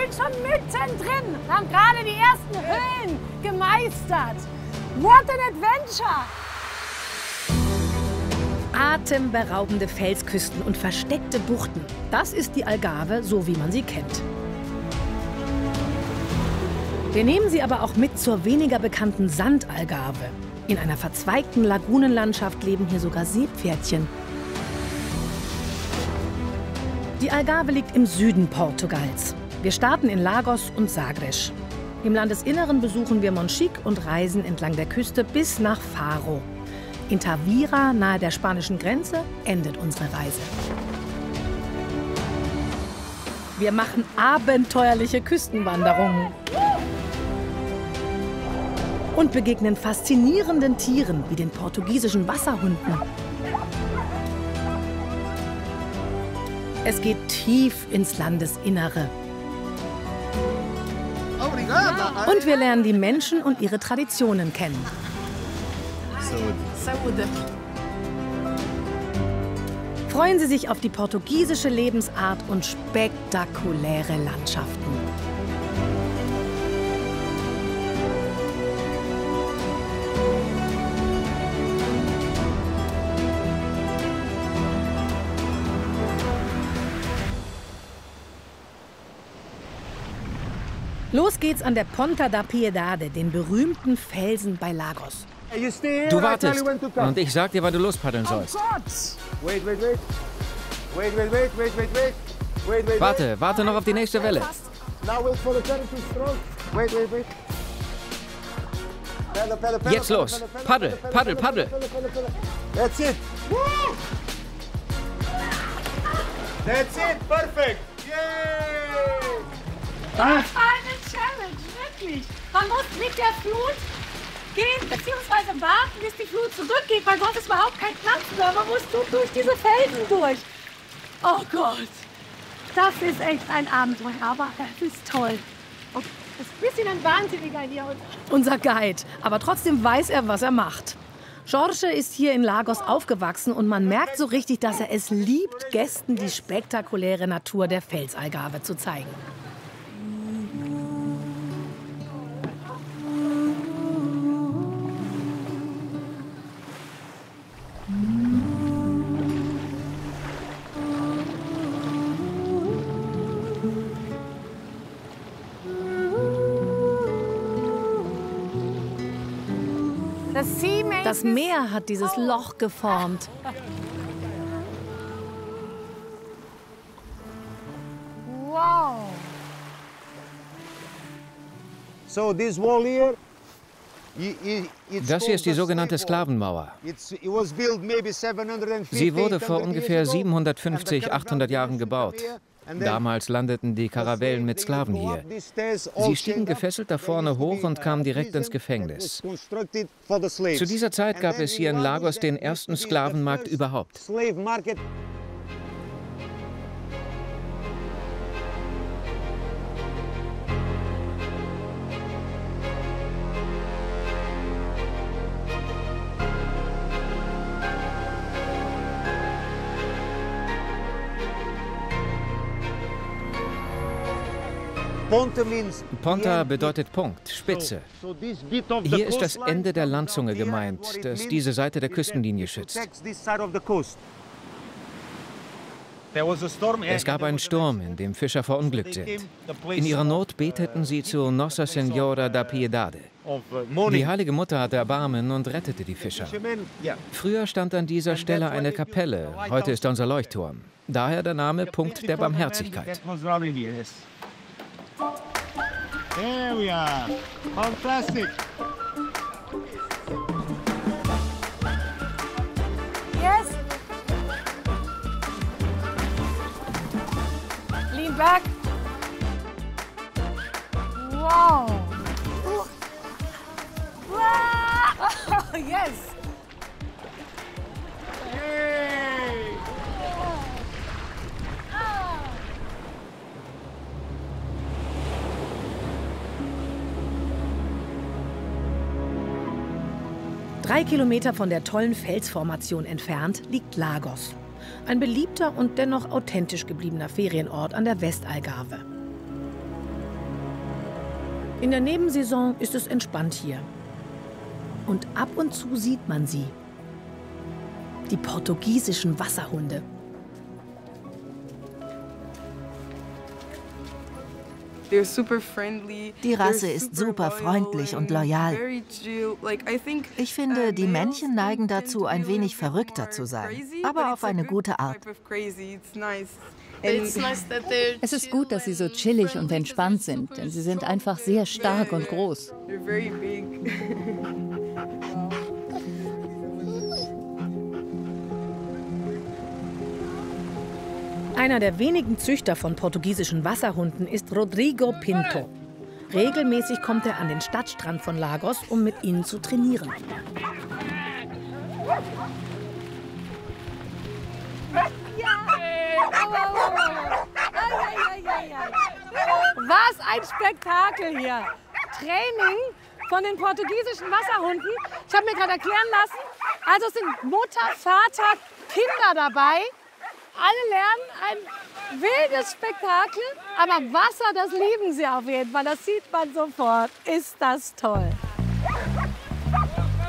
sind schon mittendrin. Wir haben gerade die ersten Höhlen gemeistert. What an adventure! Atemberaubende Felsküsten und versteckte Buchten. Das ist die Algarve, so wie man sie kennt. Wir nehmen sie aber auch mit zur weniger bekannten Sandalgarve. In einer verzweigten Lagunenlandschaft leben hier sogar Seepferdchen. Die Algarve liegt im Süden Portugals. Wir starten in Lagos und Sagres. Im Landesinneren besuchen wir Monchique und reisen entlang der Küste bis nach Faro. In Tavira, nahe der spanischen Grenze, endet unsere Reise. Wir machen abenteuerliche Küstenwanderungen und begegnen faszinierenden Tieren wie den portugiesischen Wasserhunden. Es geht tief ins Landesinnere. Und wir lernen die Menschen und ihre Traditionen kennen. Saúde. Freuen Sie sich auf die portugiesische Lebensart und spektakuläre Landschaften. Los geht's an der Ponta da Piedade, den berühmten Felsen bei Lagos. Du wartest und ich sag dir, wann du lospaddeln sollst. Warte noch auf die nächste Welle. Jetzt los. Paddel. That's it. That's it. Perfect. Yay! Eine Challenge, wirklich. Man muss mit der Flut gehen, beziehungsweise warten, bis die Flut zurückgeht, weil sonst ist überhaupt kein Platz mehr. Man muss durch diese Felsen durch. Oh Gott, das ist echt ein Abenteuer, aber es ist toll. Und es ist ein bisschen ein Wahnsinniger hier. Unser Guide, aber trotzdem weiß er, was er macht. Jorge ist hier in Lagos aufgewachsen und man merkt so richtig, dass er es liebt, Gästen die spektakuläre Natur der Felsalgarve zu zeigen. Das Meer hat dieses Loch geformt. Wow. Das hier ist die sogenannte Sklavenmauer. Sie wurde vor ungefähr 750, 800 Jahren gebaut. Damals landeten die Karavellen mit Sklaven hier. Sie stiegen gefesselt da vorne hoch und kamen direkt ins Gefängnis. Zu dieser Zeit gab es hier in Lagos den ersten Sklavenmarkt überhaupt. Ponta bedeutet Punkt, Spitze. Hier ist das Ende der Landzunge gemeint, das diese Seite der Küstenlinie schützt. Es gab einen Sturm, in dem Fischer verunglückt sind. In ihrer Not beteten sie zu Nossa Senhora da Piedade. Die Heilige Mutter hatte Erbarmen und rettete die Fischer. Früher stand an dieser Stelle eine Kapelle, heute ist unser Leuchtturm. Daher der Name Punkt der Barmherzigkeit. There we are. Fantastic. Yes. Lean back. Wow. Wow. Yes. Hey. 3 Kilometer von der tollen Felsformation entfernt liegt Lagos. Ein beliebter und dennoch authentisch gebliebener Ferienort an der Westalgarve. In der Nebensaison ist es entspannt hier. Und ab und zu sieht man sie. Die portugiesischen Wasserhunde. Die Rasse ist super freundlich und loyal. Ich finde, die Männchen neigen dazu, ein wenig verrückter zu sein, aber auf eine gute Art. Es ist gut, dass sie so chillig und entspannt sind, denn sie sind einfach sehr stark und groß. Einer der wenigen Züchter von portugiesischen Wasserhunden ist Rodrigo Pinto. Regelmäßig kommt er an den Stadtstrand von Lagos, um mit ihnen zu trainieren. Was ein Spektakel hier. Training von den portugiesischen Wasserhunden. Ich habe mir gerade erklären lassen, also es sind Mutter, Vater, Kinder dabei. Alle lernen ein wildes Spektakel, aber Wasser, das lieben sie auf jeden Fall. Das sieht man sofort. Ist das toll.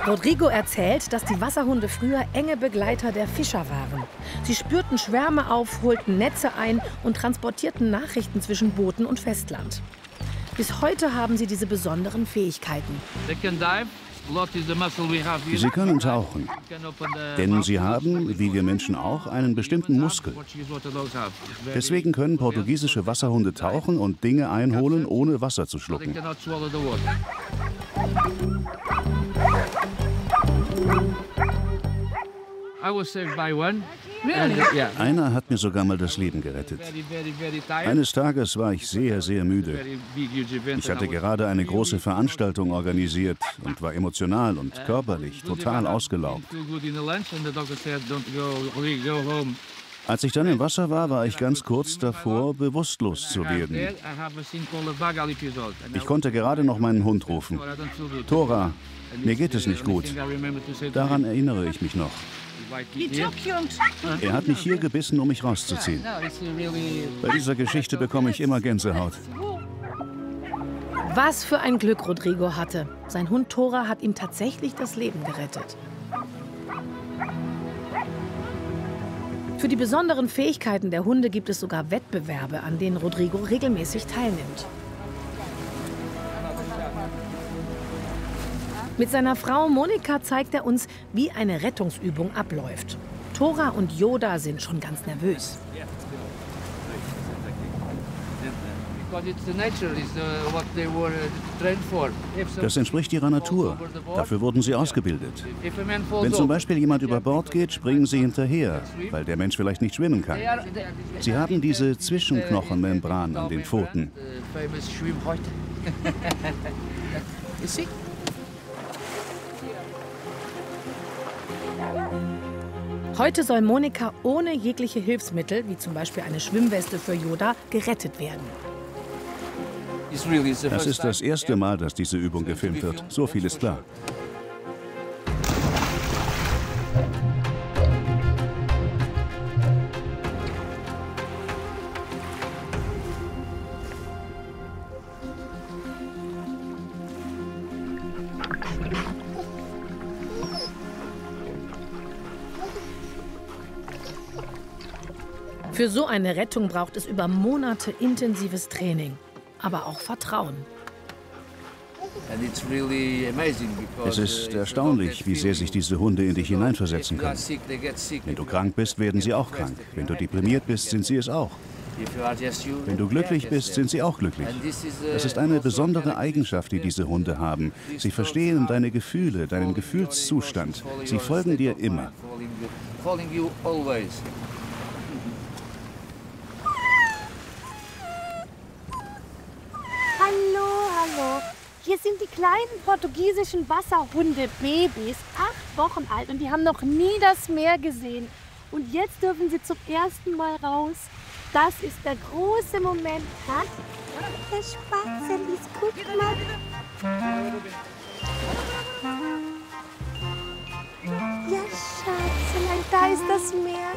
Rodrigo erzählt, dass die Wasserhunde früher enge Begleiter der Fischer waren. Sie spürten Schwärme auf, holten Netze ein und transportierten Nachrichten zwischen Booten und Festland. Bis heute haben sie diese besonderen Fähigkeiten. Sie können tauchen, denn sie haben, wie wir Menschen auch, einen bestimmten Muskel. Deswegen können portugiesische Wasserhunde tauchen und Dinge einholen, ohne Wasser zu schlucken. Einer hat mir sogar mal das Leben gerettet. Eines Tages war ich sehr, sehr müde. Ich hatte gerade eine große Veranstaltung organisiert und war emotional und körperlich total ausgelaugt. Als ich dann im Wasser war, war ich ganz kurz davor, bewusstlos zu werden. Ich konnte gerade noch meinen Hund rufen. Tora, mir geht es nicht gut. Daran erinnere ich mich noch. Er hat mich hier gebissen, um mich rauszuziehen. Bei dieser Geschichte bekomme ich immer Gänsehaut. Was für ein Glück Rodrigo hatte. Sein Hund Tora hat ihm tatsächlich das Leben gerettet. Für die besonderen Fähigkeiten der Hunde gibt es sogar Wettbewerbe, an denen Rodrigo regelmäßig teilnimmt. Mit seiner Frau Monika zeigt er uns, wie eine Rettungsübung abläuft. Tora und Yoda sind schon ganz nervös. Das entspricht ihrer Natur. Dafür wurden sie ausgebildet. Wenn zum Beispiel jemand über Bord geht, springen sie hinterher, weil der Mensch vielleicht nicht schwimmen kann. Sie haben diese Zwischenknochenmembran an den Pfoten. Heute soll Monika ohne jegliche Hilfsmittel, wie zum Beispiel eine Schwimmweste für Yoda, gerettet werden. Das ist das erste Mal, dass diese Übung gefilmt wird. So viel ist klar. Für so eine Rettung braucht es über Monate intensives Training, aber auch Vertrauen. Es ist erstaunlich, wie sehr sich diese Hunde in dich hineinversetzen können. Wenn du krank bist, werden sie auch krank. Wenn du deprimiert bist, sind sie es auch. Wenn du glücklich bist, sind sie auch glücklich. Es ist eine besondere Eigenschaft, die diese Hunde haben. Sie verstehen deine Gefühle, deinen Gefühlszustand. Sie folgen dir immer. Hallo. Hier sind die kleinen portugiesischen Wasserhunde-Babys, 8 Wochen alt, und die haben noch nie das Meer gesehen. Und jetzt dürfen sie zum ersten Mal raus. Das ist der große Moment. Der Spatzenlis, guck mal. Ja, Schatzelein, da ist das Meer.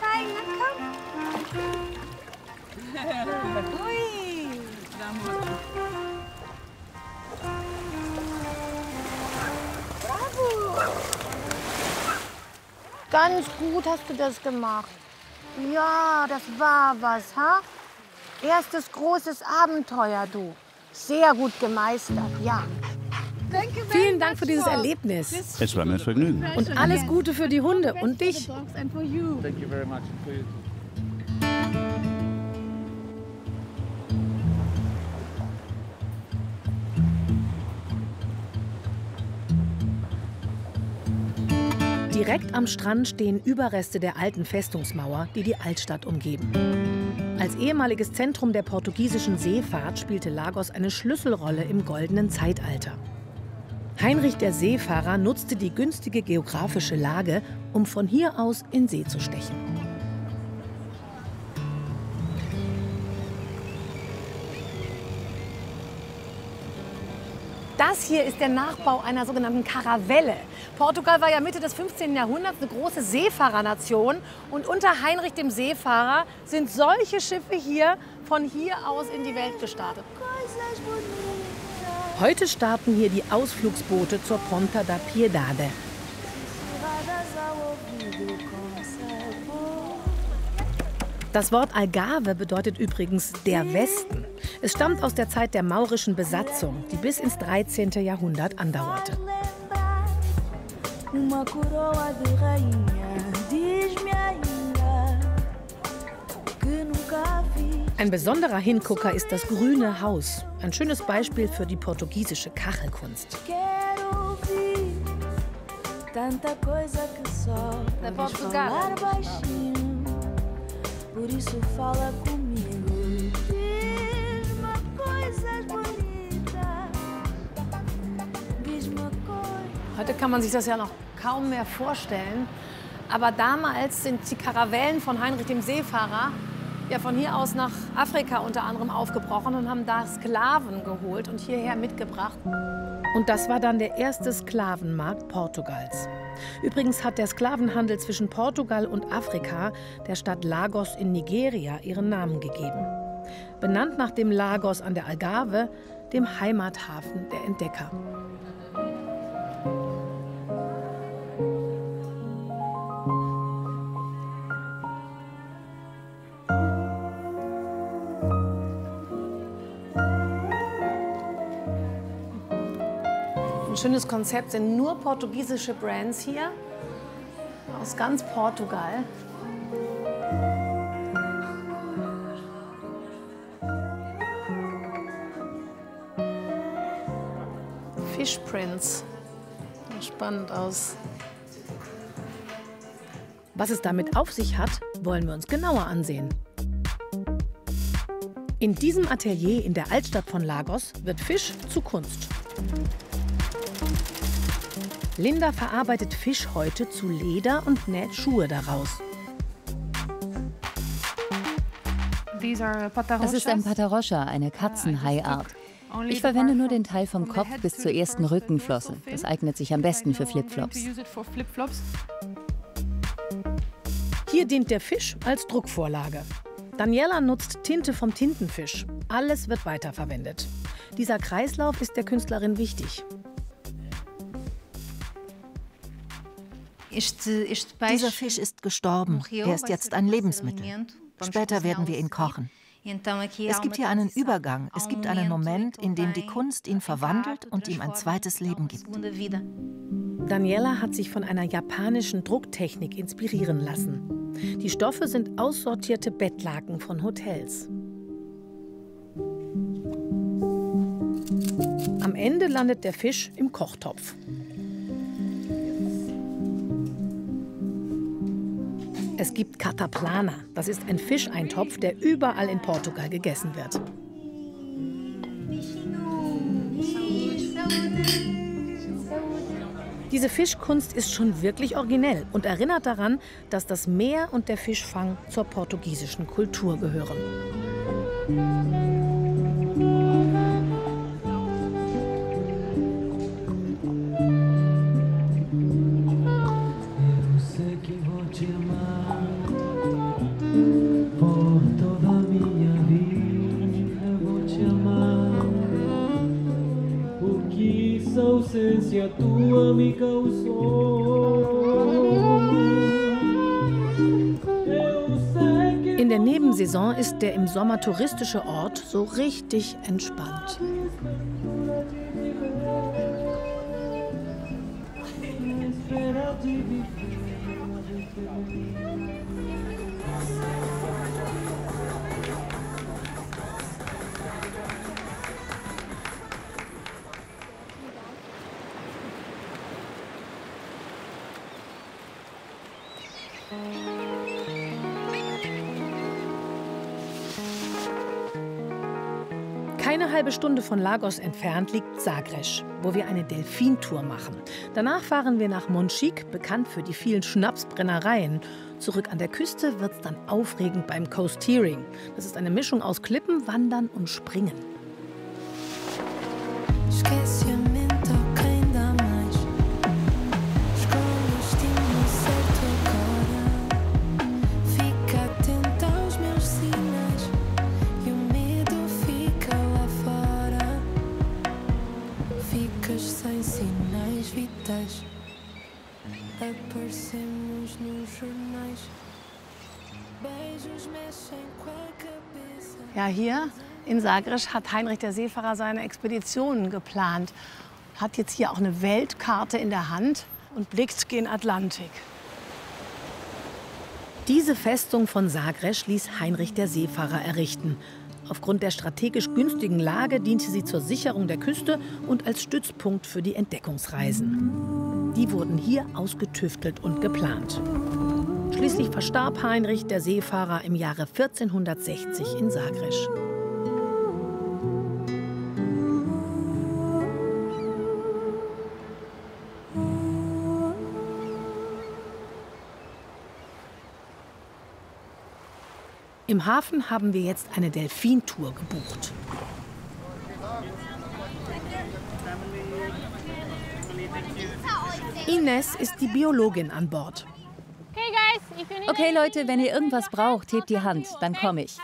fein, na komm. Ui. Bravo. Ganz gut hast du das gemacht. Ja, das war was, ha? Erstes großes Abenteuer, du. Sehr gut gemeistert, ja. Vielen Dank für dieses Erlebnis. Es war mir ein Vergnügen. Und alles Gute für die Hunde und dich. Direkt am Strand stehen Überreste der alten Festungsmauer, die die Altstadt umgeben. Als ehemaliges Zentrum der portugiesischen Seefahrt spielte Lagos eine Schlüsselrolle im goldenen Zeitalter. Heinrich der Seefahrer nutzte die günstige geografische Lage, um von hier aus in See zu stechen. Das hier ist der Nachbau einer sogenannten Karavelle. Portugal war ja Mitte des 15. Jahrhunderts eine große Seefahrernation. Und unter Heinrich dem Seefahrer sind solche Schiffe hier von hier aus in die Welt gestartet. Heute starten hier die Ausflugsboote zur Ponta da Piedade. Das Wort Algarve bedeutet übrigens der Westen. Es stammt aus der Zeit der maurischen Besatzung, die bis ins 13. Jahrhundert andauerte. Ein besonderer Hingucker ist das Grüne Haus, ein schönes Beispiel für die portugiesische Kachelkunst. Heute kann man sich das ja noch kaum mehr vorstellen. Aber damals sind die Karavellen von Heinrich dem Seefahrer ja von hier aus nach Afrika unter anderem aufgebrochen und haben da Sklaven geholt und hierher mitgebracht. Und das war dann der erste Sklavenmarkt Portugals. Übrigens hat der Sklavenhandel zwischen Portugal und Afrika der Stadt Lagos in Nigeria ihren Namen gegeben. Benannt nach dem Lagos an der Algarve, dem Heimathafen der Entdecker. Ein schönes Konzept, sind nur portugiesische Brands hier, aus ganz Portugal. Fish Prints, sieht spannend aus. Was es damit auf sich hat, wollen wir uns genauer ansehen. In diesem Atelier in der Altstadt von Lagos wird Fisch zu Kunst. Linda verarbeitet Fischhäute zu Leder und näht Schuhe daraus. Das ist ein Patarocha, eine Katzenhaiart. Ich verwende nur den Teil vom Kopf bis zur ersten Rückenflosse. Das eignet sich am besten für Flipflops. Hier dient der Fisch als Druckvorlage. Daniela nutzt Tinte vom Tintenfisch. Alles wird weiterverwendet. Dieser Kreislauf ist der Künstlerin wichtig. Dieser Fisch ist gestorben. Er ist jetzt ein Lebensmittel. Später werden wir ihn kochen. Es gibt hier einen Übergang. Es gibt einen Moment, in dem die Kunst ihn verwandelt und ihm ein zweites Leben gibt. Daniela hat sich von einer japanischen Drucktechnik inspirieren lassen. Die Stoffe sind aussortierte Bettlaken von Hotels. Am Ende landet der Fisch im Kochtopf. Es gibt Cataplana. Das ist ein Fischeintopf, der überall in Portugal gegessen wird. Diese Fischkunst ist schon wirklich originell und erinnert daran, dass das Meer und der Fischfang zur portugiesischen Kultur gehören. In der Nebensaison ist der im Sommer touristische Ort so richtig entspannt. Keine halbe Stunde von Lagos entfernt liegt Sagres, wo wir eine Delfintour machen. Danach fahren wir nach Monchique, bekannt für die vielen Schnapsbrennereien. Zurück an der Küste wird's dann aufregend beim Coasteering. Das ist eine Mischung aus Klippen, Wandern und Springen. Ja, hier in Sagres hat Heinrich der Seefahrer seine Expeditionen geplant. Hat jetzt hier auch eine Weltkarte in der Hand und blickt gen Atlantik. Diese Festung von Sagres ließ Heinrich der Seefahrer errichten. Aufgrund der strategisch günstigen Lage diente sie zur Sicherung der Küste und als Stützpunkt für die Entdeckungsreisen. Die wurden hier ausgetüftelt und geplant. Schließlich verstarb Heinrich der Seefahrer im Jahre 1460 in Sagres. Im Hafen haben wir jetzt eine Delfintour gebucht. Ines ist die Biologin an Bord. Okay, Leute, wenn ihr irgendwas braucht, hebt die Hand, dann komme ich.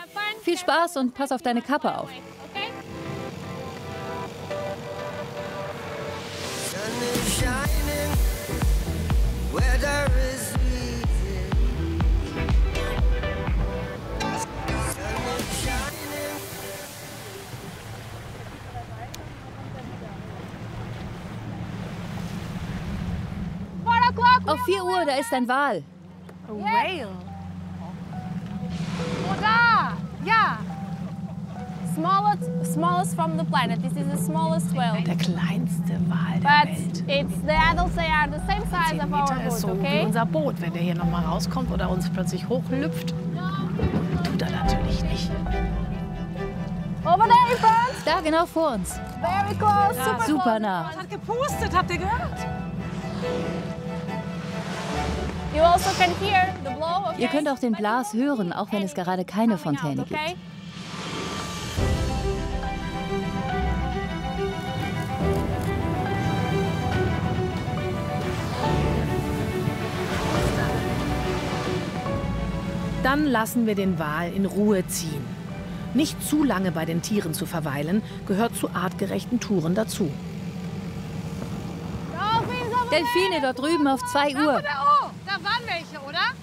Viel Spaß und pass auf deine Kappe auf. Auf 4 Uhr, da ist ein Wal. A whale. Oh, da! Ja! Smallest from the planet. This is the smallest whale. Der kleinste Wal der Welt. The adults, they are the same size 10 of our Meter ist so boat, wie okay? unser Boot. Wenn der hier noch mal rauskommt oder uns plötzlich hochlüpft, tut er natürlich nicht. Over there in front. Da, genau vor uns. Very close. Ja, Super nah. Es hat gepustet, habt ihr gehört? You also can hear the blow, okay? Ihr könnt auch den Blas hören, auch wenn es gerade keine Fontäne gibt. Okay? Dann lassen wir den Wal in Ruhe ziehen. Nicht zu lange bei den Tieren zu verweilen, gehört zu artgerechten Touren dazu. Delfine dort drüben auf 2 Uhr. Da waren welche, oder?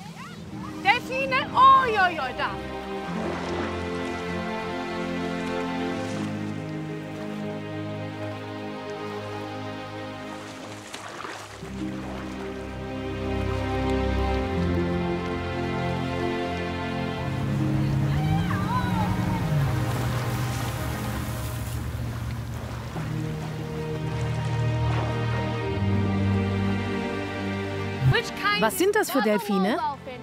Delfine? Oh, jo, jo, da. Was sind das für Delfine?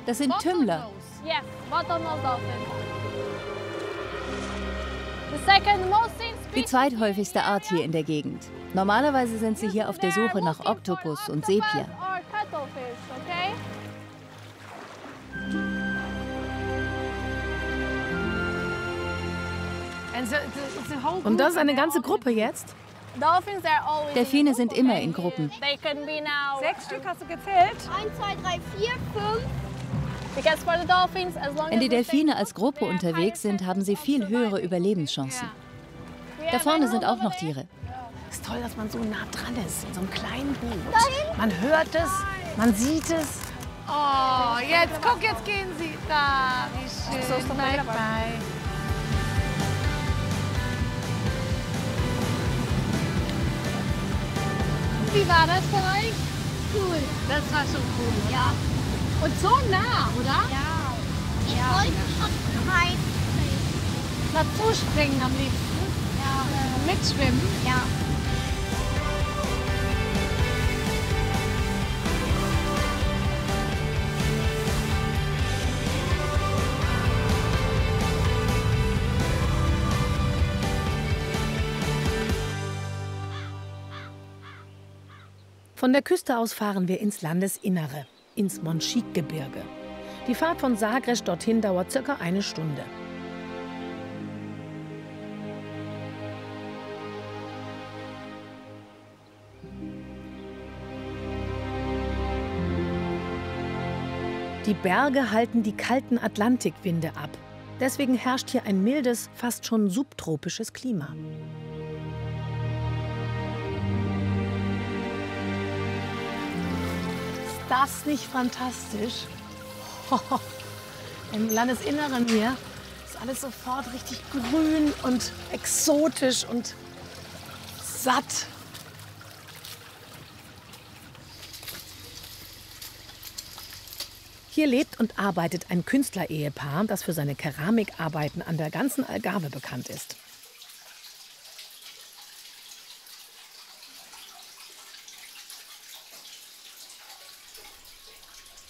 Das sind Tümmler. Yes, bottlenose dolphin. The second most seen Die species. zweithäufigste Art hier in der Gegend. Normalerweise sind sie hier auf der Suche nach Oktopus und Sepia. Or cuttlefish, okay? Und das ist eine ganze Gruppe jetzt? Dolphins, they're always in Delfine group, sind okay? immer in Gruppen. They can be now 6 Stück hast du gezählt? 1, 2, 3, 4, 5. because for the dolphins, as long Wenn die as they Delfine als Gruppe unterwegs sind, haben sie viel höhere Überlebenschancen. Da vorne sind auch noch Tiere. es ist toll, dass man so nah dran ist, in so einem kleinen Boot. Man hört es, man sieht es. Oh, jetzt, guck, jetzt gehen sie. Da, wie schön. Bye, bye. Wie war das für euch? Cool. Das war schon cool, ja. Und so nah, oder? Ja. Ich wollte schon rein. Dazu springen am liebsten. Ja. Mitschwimmen. Ja. Von der Küste aus fahren wir ins Landesinnere, ins Monchique-Gebirge. Die Fahrt von Sagres dorthin dauert circa 1 Stunde. Die Berge halten die kalten Atlantikwinde ab. Deswegen herrscht hier ein mildes, fast schon subtropisches Klima. Ist das nicht fantastisch? Im Landesinneren hier ist alles sofort richtig grün und exotisch und satt. Hier lebt und arbeitet ein Künstlerehepaar, das für seine Keramikarbeiten an der ganzen Algarve bekannt ist.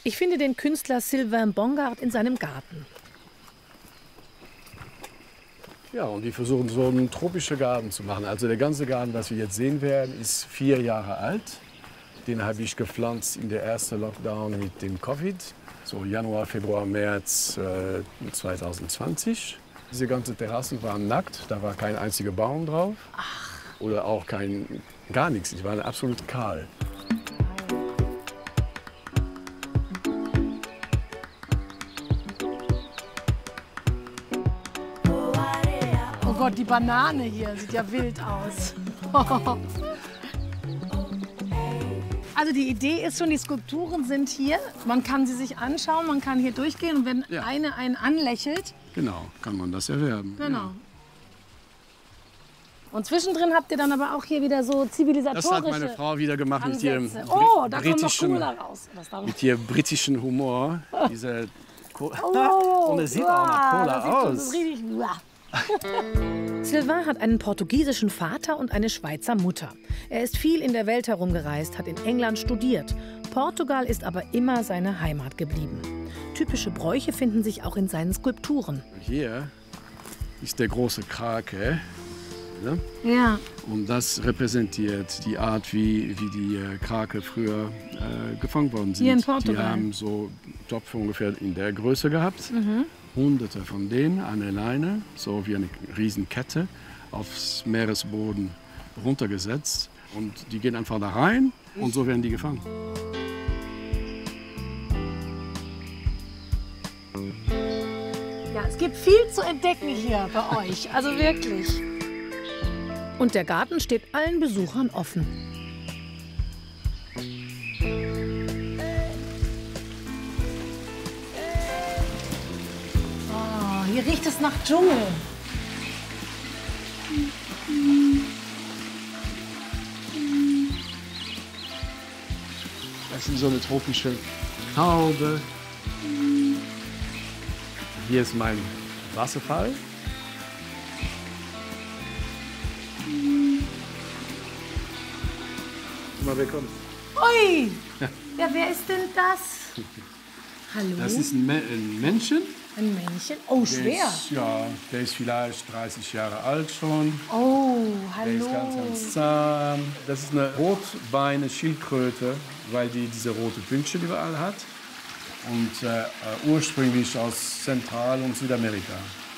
Ich finde den Künstler Sylvain Bongard in seinem Garten. Ja, und die versuchen so einen tropischen Garten zu machen. Also der ganze Garten, was wir jetzt sehen werden, ist 4 Jahre alt. Den habe ich gepflanzt in der ersten Lockdown mit dem Covid. So Januar, Februar, März 2020. Diese ganzen Terrassen waren nackt, da war kein einziger Baum drauf. Ach. Oder auch gar nichts, die waren absolut kahl. Oh Gott, die Banane hier sieht ja wild aus. Also die Idee ist schon, die Skulpturen sind hier. Man kann sie sich anschauen, man kann hier durchgehen und wenn eine einen anlächelt... Genau, kann man das erwerben. Genau. Ja. Und zwischendrin habt ihr dann aber auch hier wieder so zivilisatorische Das hat meine Frau wieder gemacht mit ihrem da kommt noch Cola raus. Mit ihrem britischen Humor. Diese und es sieht auch nach Cola aus. Das ist richtig, Sylvain hat einen portugiesischen Vater und eine Schweizer Mutter. Er ist viel in der Welt herumgereist, hat in England studiert. Portugal ist aber immer seine Heimat geblieben. Typische Bräuche finden sich auch in seinen Skulpturen. Hier ist der große Krake. Ne? Ja. Und das repräsentiert die Art, wie die Krake früher gefangen worden sind. Hier in Portugal. Die haben so Topf ungefähr in der Größe gehabt. Mhm. Hunderte von denen an der Leine, so wie eine Riesenkette, aufs Meeresboden runtergesetzt. Und die gehen einfach da rein und so werden die gefangen. Ja, es gibt viel zu entdecken hier bei euch, also wirklich. Und der Garten steht allen Besuchern offen. Oh, hier riecht es nach Dschungel. Das ist so eine tropische Taube. Hier ist mein Wasserfall. Mal willkommen. Ui! Ja, wer ist denn das? Hallo? Das ist ein Männchen. Ein Männchen? Oh, schwer. Der ist vielleicht 30 Jahre alt schon. Oh, hallo. Der ist ganz zahm. Das ist eine rotbeine Schildkröte, weil die diese rote Pünktchen überall hat. Und ursprünglich aus Zentral- und Südamerika.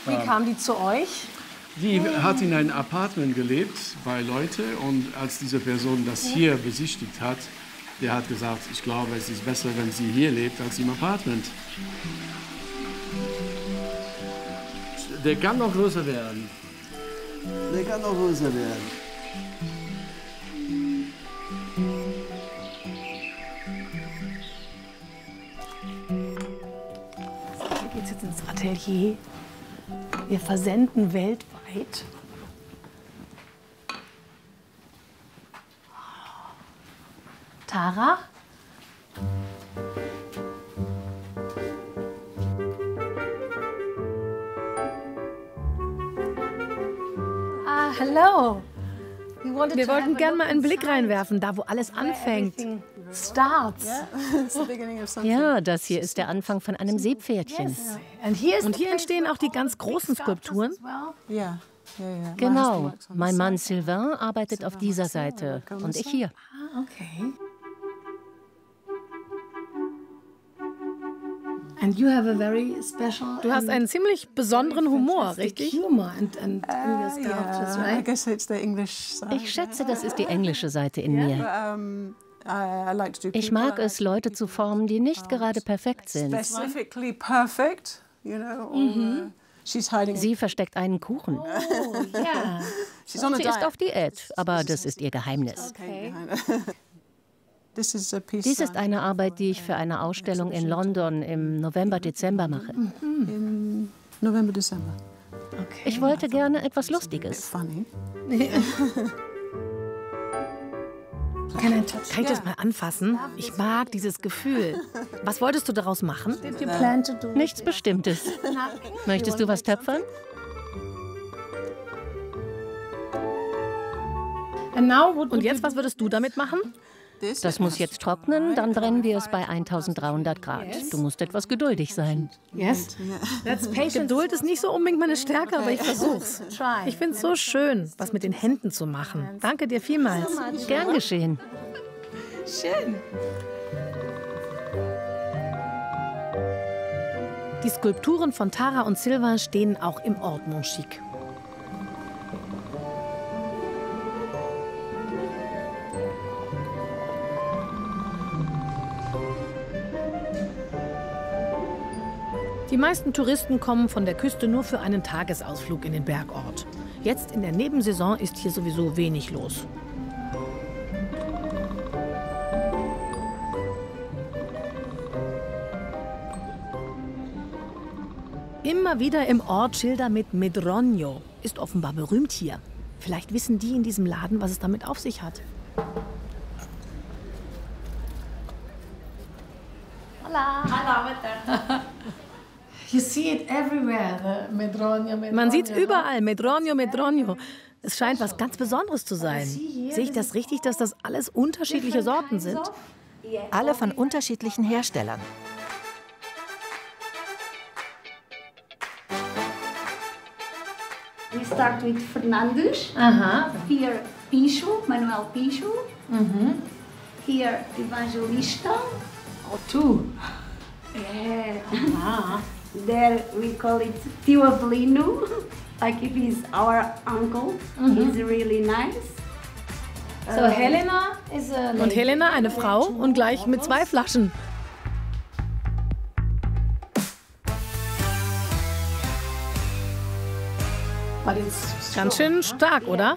Wie kam die zu euch? Die hat in einem Apartment gelebt bei Leuten und als diese Person das hier besichtigt hat, der hat gesagt, ich glaube, es ist besser, wenn sie hier lebt, als im Apartment. Der kann noch größer werden. Der kann noch größer werden. geht's jetzt ins Atelier. Wir versenden weltweit. Tara? Hello. Wir wollten gerne mal einen Blick reinwerfen, da wo alles anfängt. Starts. Ja, das hier ist der Anfang von einem Seepferdchen. Und hier entstehen auch die ganz großen Skulpturen. Genau. Mein Mann Sylvain arbeitet auf dieser Seite und ich hier. Okay. And you have a very special. Du hast einen ziemlich besonderen Humor, richtig? Humor in your sculptures, right? Ich schätze, das ist die englische Seite in mir. Ich mag es, Leute zu formen, die nicht gerade perfekt sind. Sie versteckt einen Kuchen. Oh, ja. Sie ist auf Diät, aber das ist ihr Geheimnis. Okay. Dies ist eine Arbeit, die ich für eine Ausstellung in London im November, Dezember mache. Im November, Dezember. Okay. Ich wollte gerne etwas Lustiges. Kann ich das mal anfassen? Ich mag dieses Gefühl. Was wolltest du daraus machen? Nichts Bestimmtes. Möchtest du was töpfern? Und jetzt, was würdest du damit machen? Das muss jetzt trocknen, dann brennen wir es bei 1300 Grad. Du musst etwas geduldig sein. Yes. Geduld ist nicht so unbedingt meine Stärke, aber ich versuch's. Ich finde es so schön, was mit den Händen zu machen. Danke dir vielmals. Gern geschehen. Schön. Die Skulpturen von Tara und Sylvain stehen auch im Ort Montchique. Die meisten Touristen kommen von der Küste nur für einen Tagesausflug in den Bergort. Jetzt in der Nebensaison ist hier sowieso wenig los. Immer wieder im Ort Schilder mit Medronio. Ist offenbar berühmt hier. Vielleicht wissen die in diesem Laden, was es damit auf sich hat. You see it everywhere, Medronio. Man sieht es überall, Medronio. Es scheint was ganz Besonderes zu sein. Sehe ich das richtig, dass das alles unterschiedliche Sorten sind? Alle von unterschiedlichen Herstellern. We start with Fernandes. Here, Manuel Pichu. Here, Evangelista. Oh, two. Yeah. There we call it Tio Avelino, like if he's our uncle. He's really nice. So Helena is a lady. Und Helena, eine Frau und gleich mit 2 Flaschen. Ganz schön stark, oder?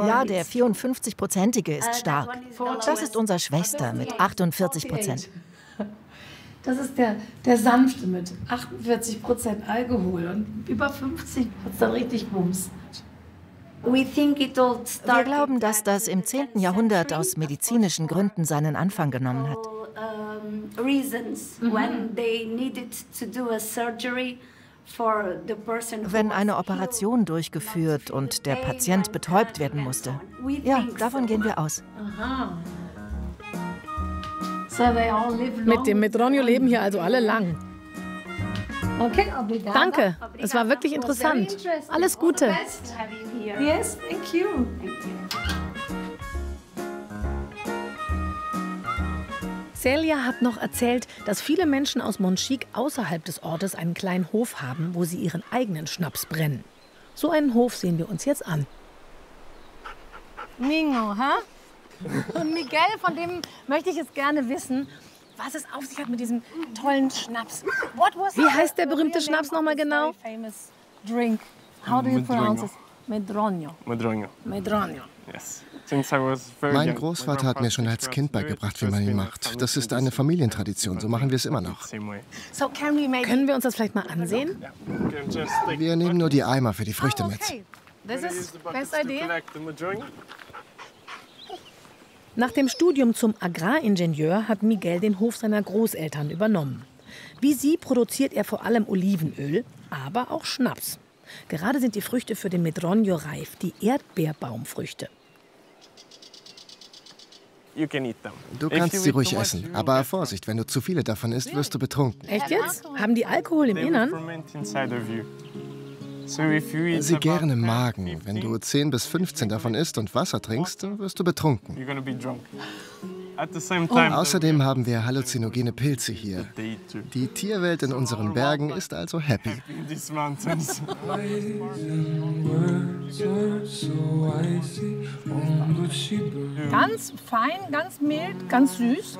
Ja, der 54-prozentige ist stark. Das ist unser Schwester mit 48%. Das ist der sanfte mit 48% Alkohol und über 50 hat es dann richtig Bums. Wir glauben, dass das im 10. Jahrhundert aus medizinischen Gründen seinen Anfang genommen hat. Wenn eine Operation durchgeführt und der Patient betäubt werden musste. Ja, davon gehen wir aus. Aha. Mit dem Medronio leben hier also alle lang. Okay, danke, es war wirklich interessant. Alles Gute. Yes, thank you. Celia hat noch erzählt, dass viele Menschen aus Montchique außerhalb des Ortes einen kleinen Hof haben, wo sie ihren eigenen Schnaps brennen. So einen Hof sehen wir uns jetzt an. Mingo, ha? Und Miguel, von dem möchte ich jetzt gerne wissen, was es auf sich hat mit diesem tollen Schnaps. Wie heißt der berühmte Schnaps nochmal genau? Drink. How do you pronounce it? Medronio. Medronio. Medronio. Yes. Mein Großvater hat mir schon als Kind beigebracht, wie man ihn macht. Das ist eine Familientradition, so machen wir es immer noch. Können wir uns das vielleicht mal ansehen? Wir nehmen nur die Eimer für die Früchte mit. Das ist die beste Idee. Nach dem Studium zum Agraringenieur hat Miguel den Hof seiner Großeltern übernommen. Wie sie produziert er vor allem Olivenöl, aber auch Schnaps. Gerade sind die Früchte für den Medronio reif, die Erdbeerbaumfrüchte. Du kannst sie ruhig essen, aber Vorsicht, wenn du zu viele davon isst, wirst du betrunken. Echt jetzt? Haben die Alkohol im Innern? Sie gären im Magen. Wenn du 10 bis 15 davon isst und Wasser trinkst, dann wirst du betrunken. Außerdem haben wir halluzinogene Pilze hier. Die Tierwelt in unseren Bergen ist also happy. Ganz fein, ganz mild, ganz süß.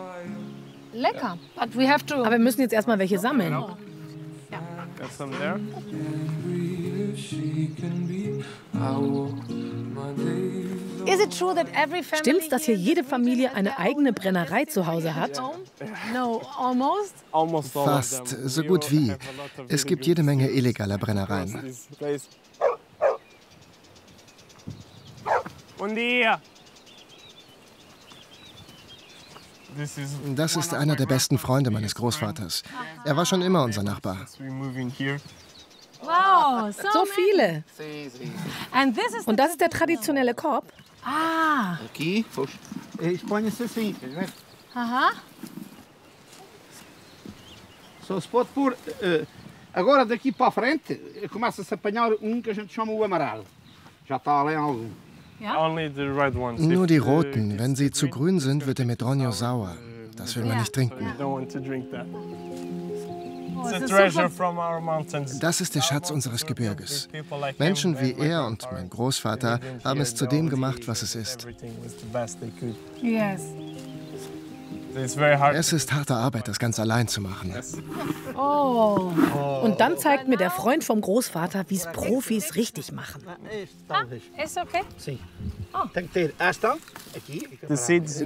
Lecker. Aber wir müssen jetzt erstmal welche sammeln. Stimmt's, dass hier jede Familie eine eigene Brennerei zu Hause hat? Fast, so gut wie. Es gibt jede Menge illegaler Brennereien. Das ist einer der besten Freunde meines Großvaters. Er war schon immer unser Nachbar. Wow, so viele. Und das ist der traditionelle Korb? Ah. Aqui, expõe-se assim. Aha. Só se pode pôr. Agora daqui para a frente começa-se a apanhar que a gente chama o amarelo. Já está além algum. Nur die roten. Wenn sie zu grün sind, wird der Medronio sauer. Das will man nicht trinken. Das ist der Schatz unseres Gebirges. Menschen wie er und mein Großvater haben es zu dem gemacht, was es ist. Es ist harte Arbeit, das ganz allein zu machen. Oh. Und dann zeigt mir der Freund vom Großvater, wie es Profis richtig machen. Ist okay?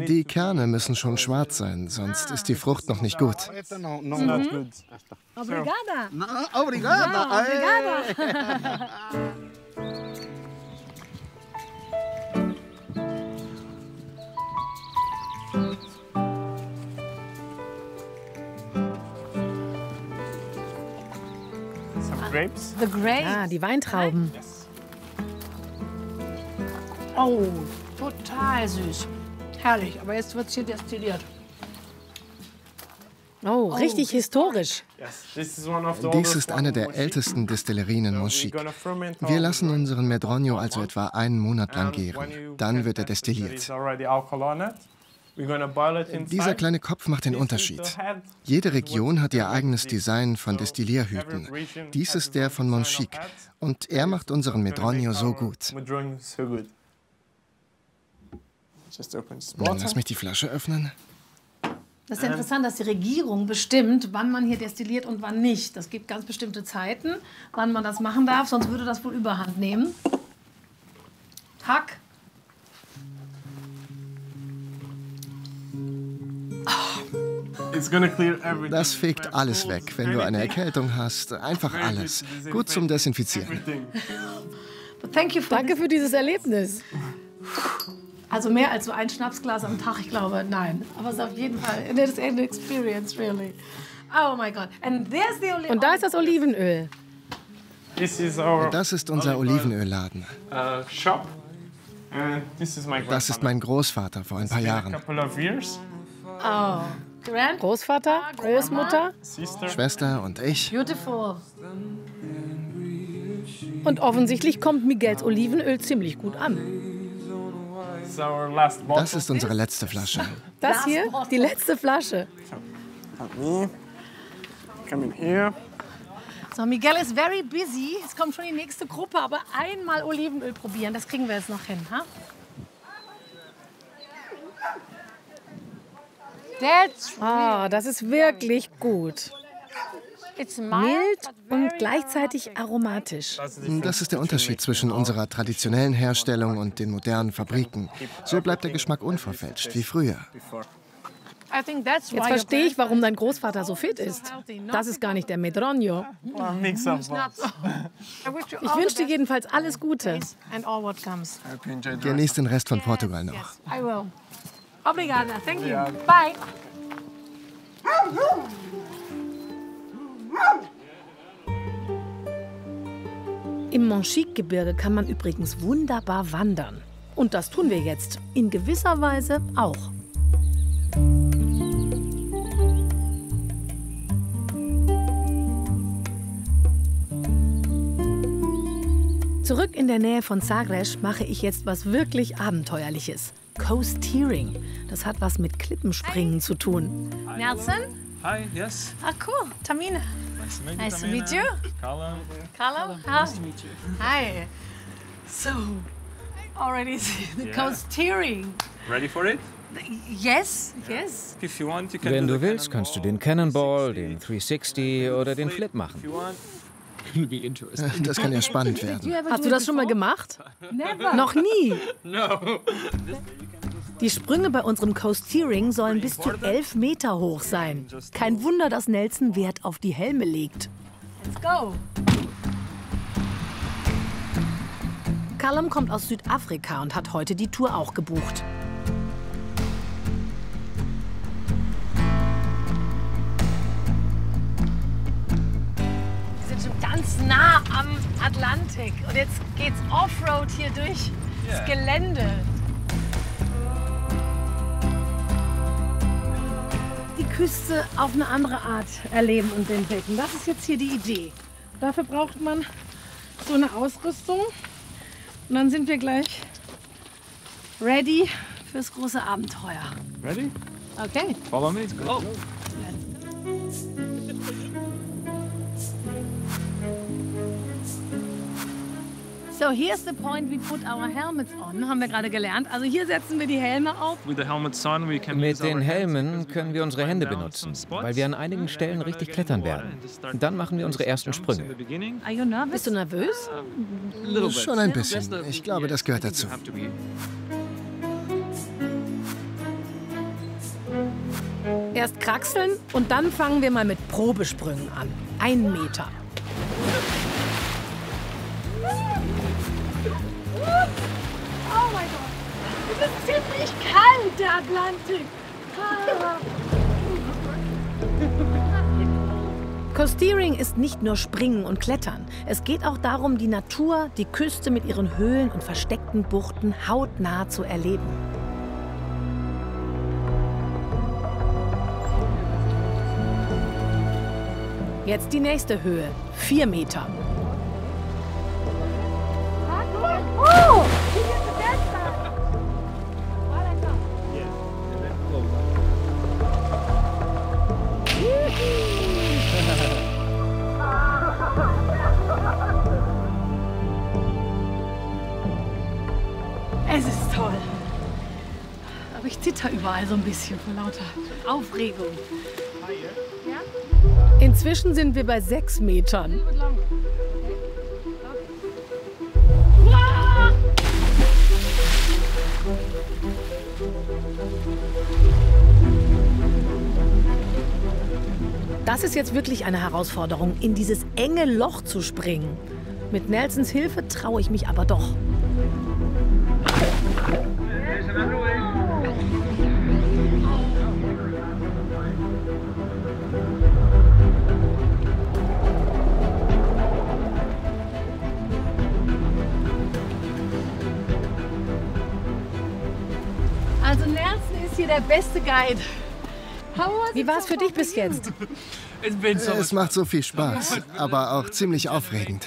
Die Kerne müssen schon schwarz sein, sonst ist die Frucht noch nicht gut. Obrigada. Obrigada. Obrigada. The grapes. Ah, die Weintrauben. Oh, total süß. Herrlich, aber jetzt wird es hier destilliert. Oh, richtig historisch. Dies ist eine der ältesten Destillerien in Monchique. Wir lassen unseren Medronio also etwa einen Monat lang gären. Dann wird er destilliert. Dieser kleine Kopf macht den Unterschied. Jede Region hat ihr eigenes Design von Destillierhüten. Dies ist der von Monchique. Und er macht unseren Medronio so gut. Lass mich die Flasche öffnen. Das ist ja interessant, dass die Regierung bestimmt, wann man hier destilliert und wann nicht. Das gibt ganz bestimmte Zeiten, wann man das machen darf, sonst würde das wohl Überhand nehmen. Hack. Das fegt alles weg, wenn du eine Erkältung hast. Einfach alles. Gut zum Desinfizieren. Danke für dieses Erlebnis. Also mehr als so ein Schnapsglas am Tag, ich glaube, nein. Aber es ist auf jeden Fall an experience, really. Oh my God. Und da ist das Olivenöl. Das ist unser Olivenölladen. Das ist mein Großvater vor ein paar Jahren. Oh. Großvater, Großmutter, Schwester und ich. Beautiful. Und offensichtlich kommt Miguels Olivenöl ziemlich gut an. Das ist unsere letzte Flasche. Das hier? Die letzte Flasche. So, Miguel ist very busy. Es kommt schon die nächste Gruppe, aber einmal Olivenöl probieren, das kriegen wir jetzt noch hin. Ha? Das ist wirklich gut. Mild und gleichzeitig aromatisch. Das ist der Unterschied zwischen unserer traditionellen Herstellung und den modernen Fabriken. So bleibt der Geschmack unverfälscht, wie früher. Jetzt verstehe ich, warum dein Großvater so fit ist. Das ist gar nicht der Medronio. Ich wünsche dir jedenfalls alles Gute. Genieß den Rest von Portugal noch. Obrigada, thank you. Bye. Im Monchique-Gebirge kann man übrigens wunderbar wandern. Und das tun wir jetzt in gewisser Weise auch. Zurück in der Nähe von Sagres mache ich jetzt was wirklich Abenteuerliches. Coasteering. Das hat was mit Klippenspringen zu tun. Nelson? Hi, yes. Ah, cool. Tamina. Nice to meet you. Callum. Callum? Nice to meet you. Hi. So, already the coasteering. Ready for it? Yes, yes. If you want, you can Wenn do du the willst, kannst du den Cannonball, den 360 oder den Flip machen. If you want. Das kann ja spannend werden. Hast du das schon mal gemacht? Never. Noch nie. No. Die Sprünge bei unserem Coasteering sollen bis zu 11 Meter hoch sein. Kein Wunder, dass Nelson Wert auf die Helme legt. Let's go. Callum kommt aus Südafrika und hat heute die Tour auch gebucht. Wir sind schon ganz nah am Atlantik. Und jetzt geht's Offroad hier durch das Gelände. Die Küste auf eine andere Art erleben und entdecken. Das ist jetzt hier die Idee. Dafür braucht man so eine Ausrüstung. Und dann sind wir gleich ready fürs große Abenteuer. Ready? Okay. Follow me. Let's go. So, here's the point we put our helmets on, haben wir gerade gelernt. Also hier setzen wir die Helme auf. With the helmets on, we can Mit use our den hands Helmen to können wir unsere Hände benutzen, weil wir an einigen Stellen richtig klettern werden. Dann machen wir unsere ersten Sprünge. Are you nervous? Bist du nervös? Schon ein bisschen. Ich glaube, das gehört dazu. Erst kraxeln und dann fangen wir mal mit Probesprüngen an. 1 Meter. Oh mein Gott. Es ist ziemlich kalt, der Atlantik. Coasteering ist nicht nur Springen und Klettern. Es geht auch darum, die Natur, die Küste mit ihren Höhlen und versteckten Buchten hautnah zu erleben. Jetzt die nächste Höhe, 4 Meter. Oh! Es ist toll. Aber ich zitter überall so ein bisschen vor lauter Aufregung. Inzwischen sind wir bei 6 Metern. Das ist jetzt wirklich eine Herausforderung, in dieses enge Loch zu springen. Mit Nelsons Hilfe traue ich mich aber doch. Also Nelson ist hier der beste Guide. Wie war es für dich bis jetzt? Es macht so viel Spaß, aber auch ziemlich aufregend.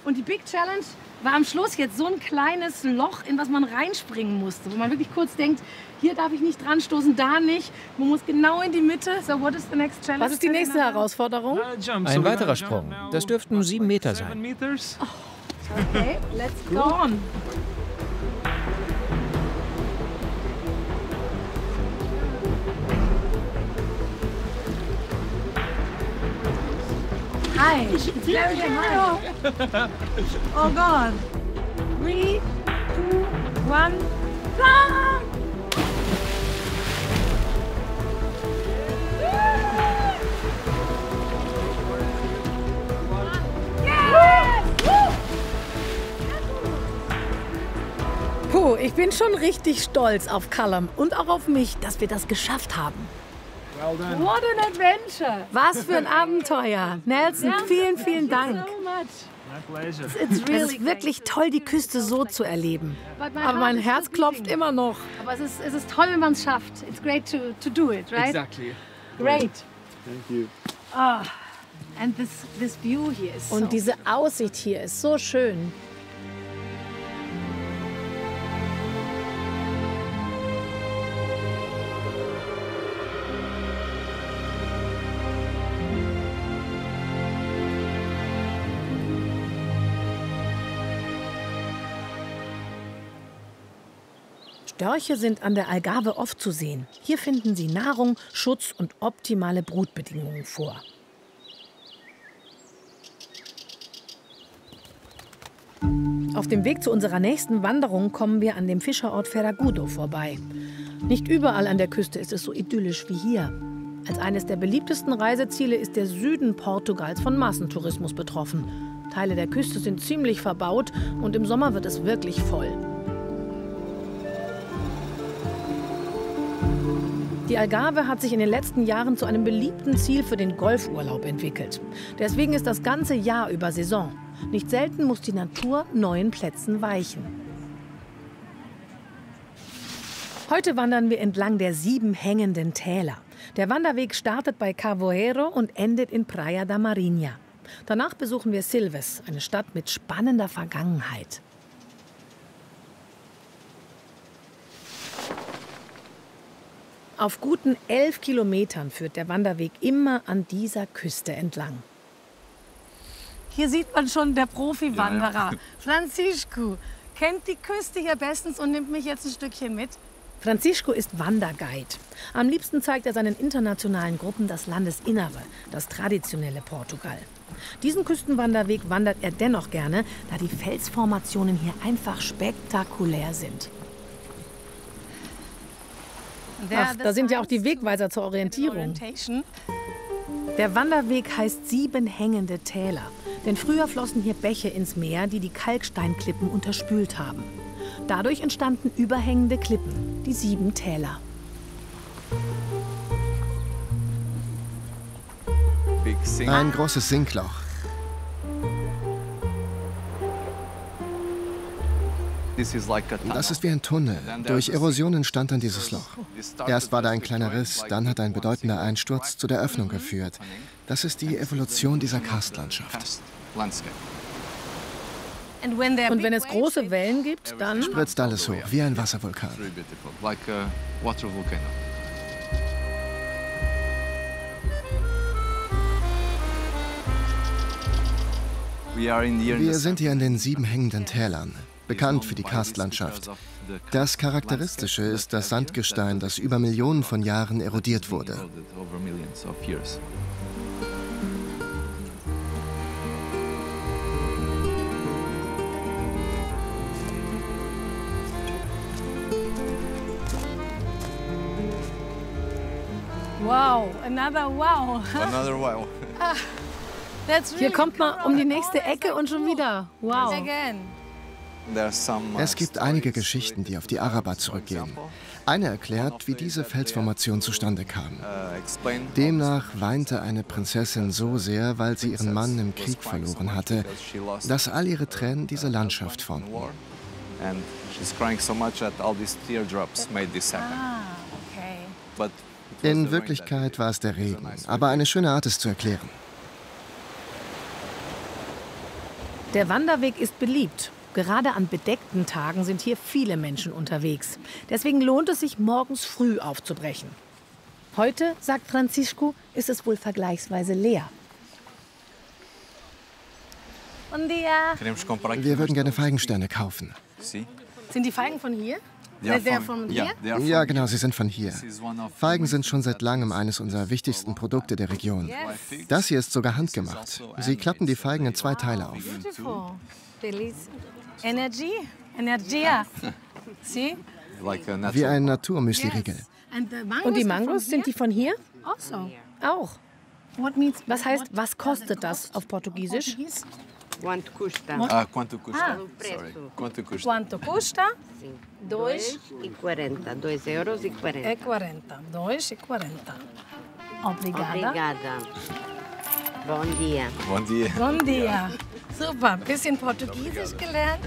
Und die Big Challenge war am Schluss jetzt so ein kleines Loch, in was man reinspringen musste, wo man wirklich kurz denkt, hier darf ich nicht dran stoßen, da nicht. Man muss genau in die Mitte. So, what is the next challenge? Was ist die nächste Herausforderung? Ein weiterer Sprung. Das dürften 7 Meter sein. Okay, let's go on. Hi. Oh God. 3, 2, 1, jump! Puh, ich bin schon richtig stolz auf Callum und auch auf mich, dass wir das geschafft haben. Well done. What an adventure! Was für ein Abenteuer. Nelson, vielen, vielen Dank. Es ist wirklich toll, die Küste so zu erleben. Aber mein Herz klopft immer noch. Aber es ist toll, wenn man es schafft. It's great to do it, right? Exactly. Great. Thank you. Ah, and this view here is so Und diese Aussicht hier ist so schön. Störche sind an der Algarve oft zu sehen. Hier finden sie Nahrung, Schutz und optimale Brutbedingungen vor. Auf dem Weg zu unserer nächsten Wanderung kommen wir an dem Fischerort Ferragudo vorbei. Nicht überall an der Küste ist es so idyllisch wie hier. Als eines der beliebtesten Reiseziele ist der Süden Portugals von Massentourismus betroffen. Teile der Küste sind ziemlich verbaut und im Sommer wird es wirklich voll. Die Algarve hat sich in den letzten Jahren zu einem beliebten Ziel für den Golfurlaub entwickelt. Deswegen ist das ganze Jahr über Saison. Nicht selten muss die Natur neuen Plätzen weichen. Heute wandern wir entlang der 7 hängenden Täler. Der Wanderweg startet bei Carvoeiro und endet in Praia da Marinha. Danach besuchen wir Silves, eine Stadt mit spannender Vergangenheit. Auf guten 11 Kilometern führt der Wanderweg immer an dieser Küste entlang. Hier sieht man schon der Profi-Wanderer. Francisco kennt die Küste hier bestens und nimmt mich jetzt ein Stückchen mit. Francisco ist Wanderguide. Am liebsten zeigt er seinen internationalen Gruppen das Landesinnere, das traditionelle Portugal. Diesen Küstenwanderweg wandert er dennoch gerne, da die Felsformationen hier einfach spektakulär sind. Ach, da sind ja auch die Wegweiser zur Orientierung. Der Wanderweg heißt 7 hängende Täler. Denn früher flossen hier Bäche ins Meer, die die Kalksteinklippen unterspült haben. Dadurch entstanden überhängende Klippen, die 7 Täler. Ein großes Sinkloch. Das ist wie ein Tunnel. Durch Erosion entstand dann dieses Loch. Erst war da ein kleiner Riss, dann hat ein bedeutender Einsturz zu der Öffnung geführt. Das ist die Evolution dieser Karstlandschaft. Und wenn es große Wellen gibt, dann spritzt alles hoch, wie ein Wasservulkan. Wir sind hier in den 7 hängenden Tälern, bekannt für die Karstlandschaft. Das Charakteristische ist das Sandgestein, das über Millionen von Jahren erodiert wurde. Wow, another wow. Another wow. Hier kommt man um die nächste Ecke und schon wieder. Wow. Es gibt einige Geschichten, die auf die Araber zurückgehen. Eine erklärt, wie diese Felsformation zustande kam. Demnach weinte eine Prinzessin so sehr, weil sie ihren Mann im Krieg verloren hatte, dass all ihre Tränen diese Landschaft formten. In Wirklichkeit war es der Regen, aber eine schöne Art, es zu erklären. Der Wanderweg ist beliebt. Gerade an bedeckten Tagen sind hier viele Menschen unterwegs. Deswegen lohnt es sich, morgens früh aufzubrechen. Heute, sagt Francisco, ist es wohl vergleichsweise leer. Wir würden gerne Feigensterne kaufen. Sind die Feigen von hier? Ja, genau, sie sind von hier. Feigen sind schon seit langem eines unserer wichtigsten Produkte der Region. Das hier ist sogar handgemacht. Sie klappen die Feigen in 2 Teile auf. Energia. See? Wie ein Naturmüsli-Riegel. Und die Mangos, sind die von hier? Auch. Was heißt, was kostet das auf Portugiesisch? Quanto custa? Quanto custa? Sorry. Quanto custa? Quanto custa? 2,40. 2,40 €. 2,40. Obrigada. Obrigada. Bom dia. Bom dia. Bom dia. Super, bisschen Portugiesisch gelernt.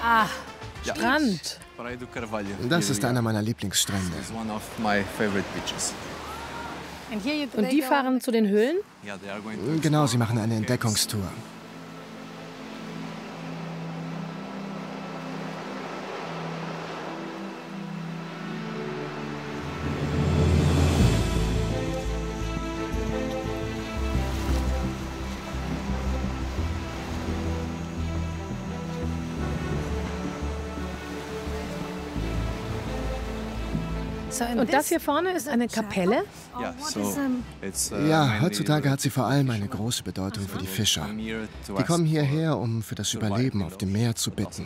Ah, Strand. Das ist einer meiner Lieblingsstrände. Und die fahren zu den Höhlen? Genau, sie machen eine Entdeckungstour. Und das hier vorne ist eine Kapelle? Ja, heutzutage hat sie vor allem eine große Bedeutung für die Fischer. Die kommen hierher, um für das Überleben auf dem Meer zu bitten,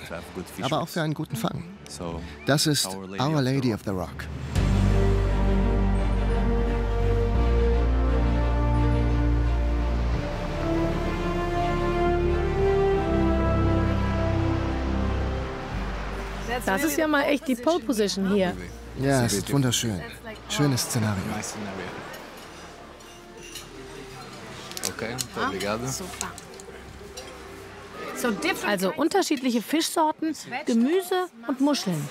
aber auch für einen guten Fang. Das ist Our Lady of the Rock. Das ist ja mal echt die Pole Position hier. Ja, es ist wunderschön. Schönes Szenario. Okay, obrigado. Also unterschiedliche Fischsorten, Gemüse und Muscheln.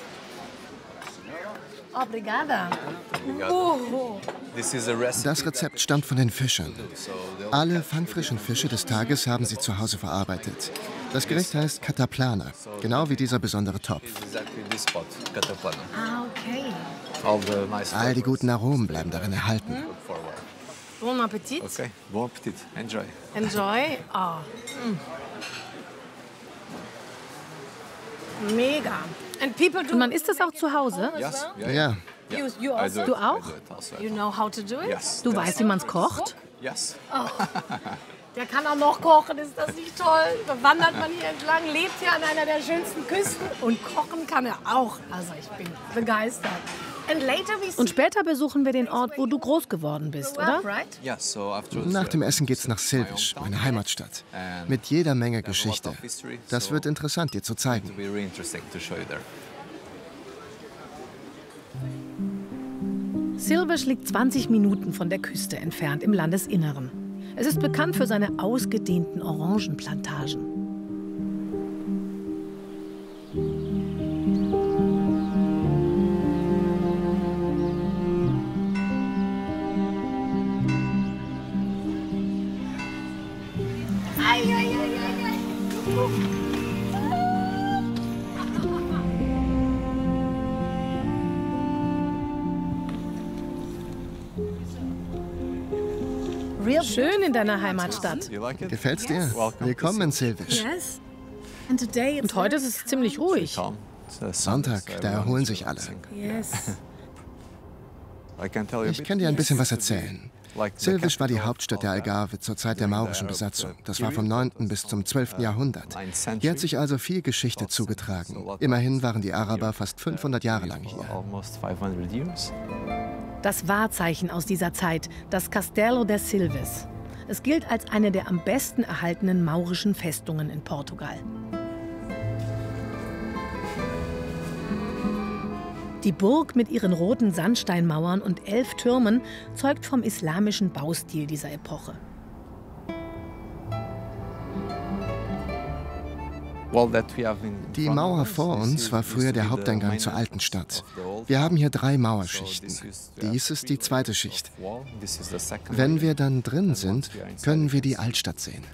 Obrigada. Das Rezept stammt von den Fischern. Alle fangfrischen Fische des Tages haben sie zu Hause verarbeitet. Das Gericht heißt Cataplana, genau wie dieser besondere Topf. Ah, okay. All die guten Aromen bleiben darin erhalten. Bon Appetit. Okay, bon Appetit. Enjoy. Enjoy. Oh. Mega. Und man isst das auch zu Hause? Ja. Du auch? You know how to do it? Du weißt, wie man es kocht? Oh. Der kann auch noch kochen, ist das nicht toll? Da wandert man hier entlang, lebt hier an einer der schönsten Küsten und kochen kann er auch. Also ich bin begeistert. Und später besuchen wir den Ort, wo du groß geworden bist, oder? Nach dem Essen geht's nach Silvisch, meine Heimatstadt. Mit jeder Menge Geschichte. Das wird interessant, dir zu zeigen. Silvisch liegt 20 Minuten von der Küste entfernt im Landesinneren. Es ist bekannt für seine ausgedehnten Orangenplantagen. Schön in deiner Heimatstadt. Gefällt's dir? Willkommen in Silvisch. Und heute ist es ziemlich ruhig. Sonntag, da erholen sich alle. Ich kann dir ein bisschen was erzählen. Silvisch war die Hauptstadt der Algarve zur Zeit der maurischen Besatzung. Das war vom 9. bis zum 12. Jahrhundert. Hier hat sich also viel Geschichte zugetragen. Immerhin waren die Araber fast 500 Jahre lang hier. Das Wahrzeichen aus dieser Zeit, das Castelo de Silves. Es gilt als eine der am besten erhaltenen maurischen Festungen in Portugal. Die Burg mit ihren roten Sandsteinmauern und 11 Türmen zeugt vom islamischen Baustil dieser Epoche. Die Mauer vor uns war früher der Haupteingang zur alten Stadt. Wir haben hier 3 Mauerschichten. Dies ist die zweite Schicht. Wenn wir dann drin sind, können wir die Altstadt sehen.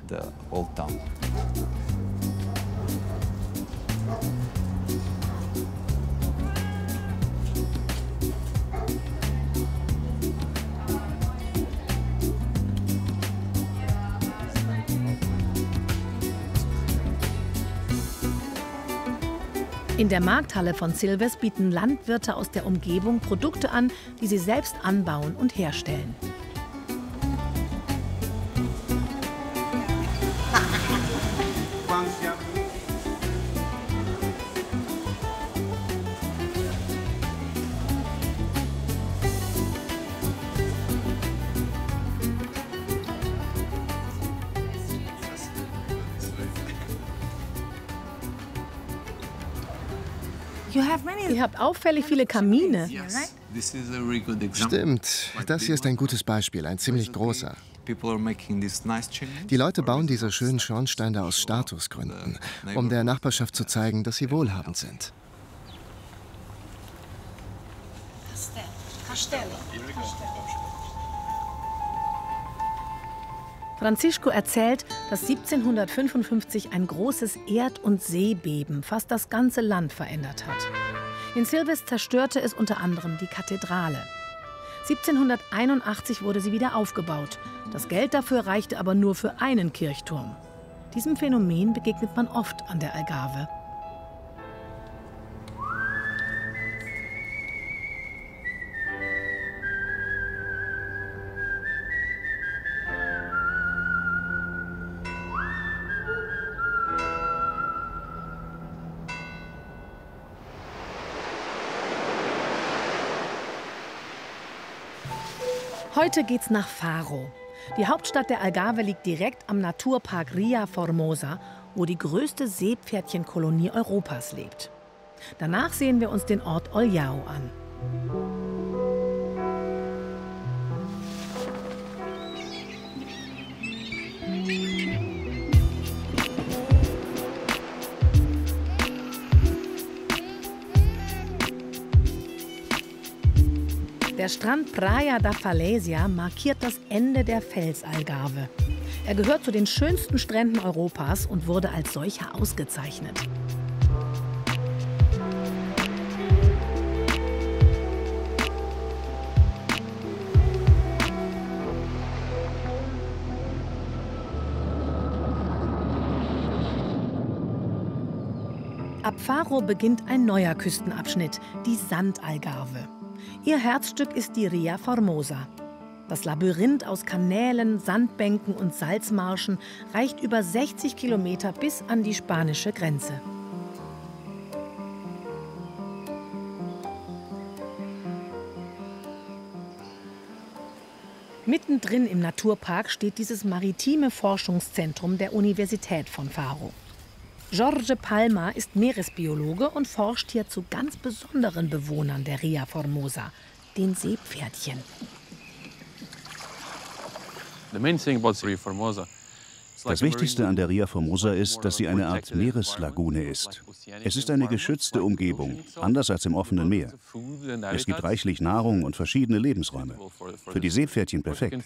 In der Markthalle von Silves bieten Landwirte aus der Umgebung Produkte an, die sie selbst anbauen und herstellen. Ihr habt auffällig viele Kamine. Stimmt, das hier ist ein gutes Beispiel, ein ziemlich großer. Die Leute bauen diese schönen Schornsteine aus Statusgründen, um der Nachbarschaft zu zeigen, dass sie wohlhabend sind. Francisco erzählt, dass 1755 ein großes Erd- und Seebeben fast das ganze Land verändert hat. In Silves zerstörte es unter anderem die Kathedrale. 1781 wurde sie wieder aufgebaut. Das Geld dafür reichte aber nur für einen Kirchturm. Diesem Phänomen begegnet man oft an der Algarve. Heute geht's nach Faro. Die Hauptstadt der Algarve liegt direkt am Naturpark Ria Formosa, wo die größte Seepferdchenkolonie Europas lebt. Danach sehen wir uns den Ort Olhão an. Der Strand Praia da Falésia markiert das Ende der Felsalgarve. Er gehört zu den schönsten Stränden Europas und wurde als solcher ausgezeichnet. Ab Faro beginnt ein neuer Küstenabschnitt, die Sandalgarve. Ihr Herzstück ist die Ria Formosa. Das Labyrinth aus Kanälen, Sandbänken und Salzmarschen reicht über 60 Kilometer bis an die spanische Grenze. Mittendrin im Naturpark steht dieses maritime Forschungszentrum der Universität von Faro. Jorge Palma ist Meeresbiologe und forscht hier zu ganz besonderen Bewohnern der Ria Formosa, den Seepferdchen. Das Wichtigste an der Ria Formosa ist, dass sie eine Art Meereslagune ist. Es ist eine geschützte Umgebung, anders als im offenen Meer. Es gibt reichlich Nahrung und verschiedene Lebensräume. Für die Seepferdchen perfekt.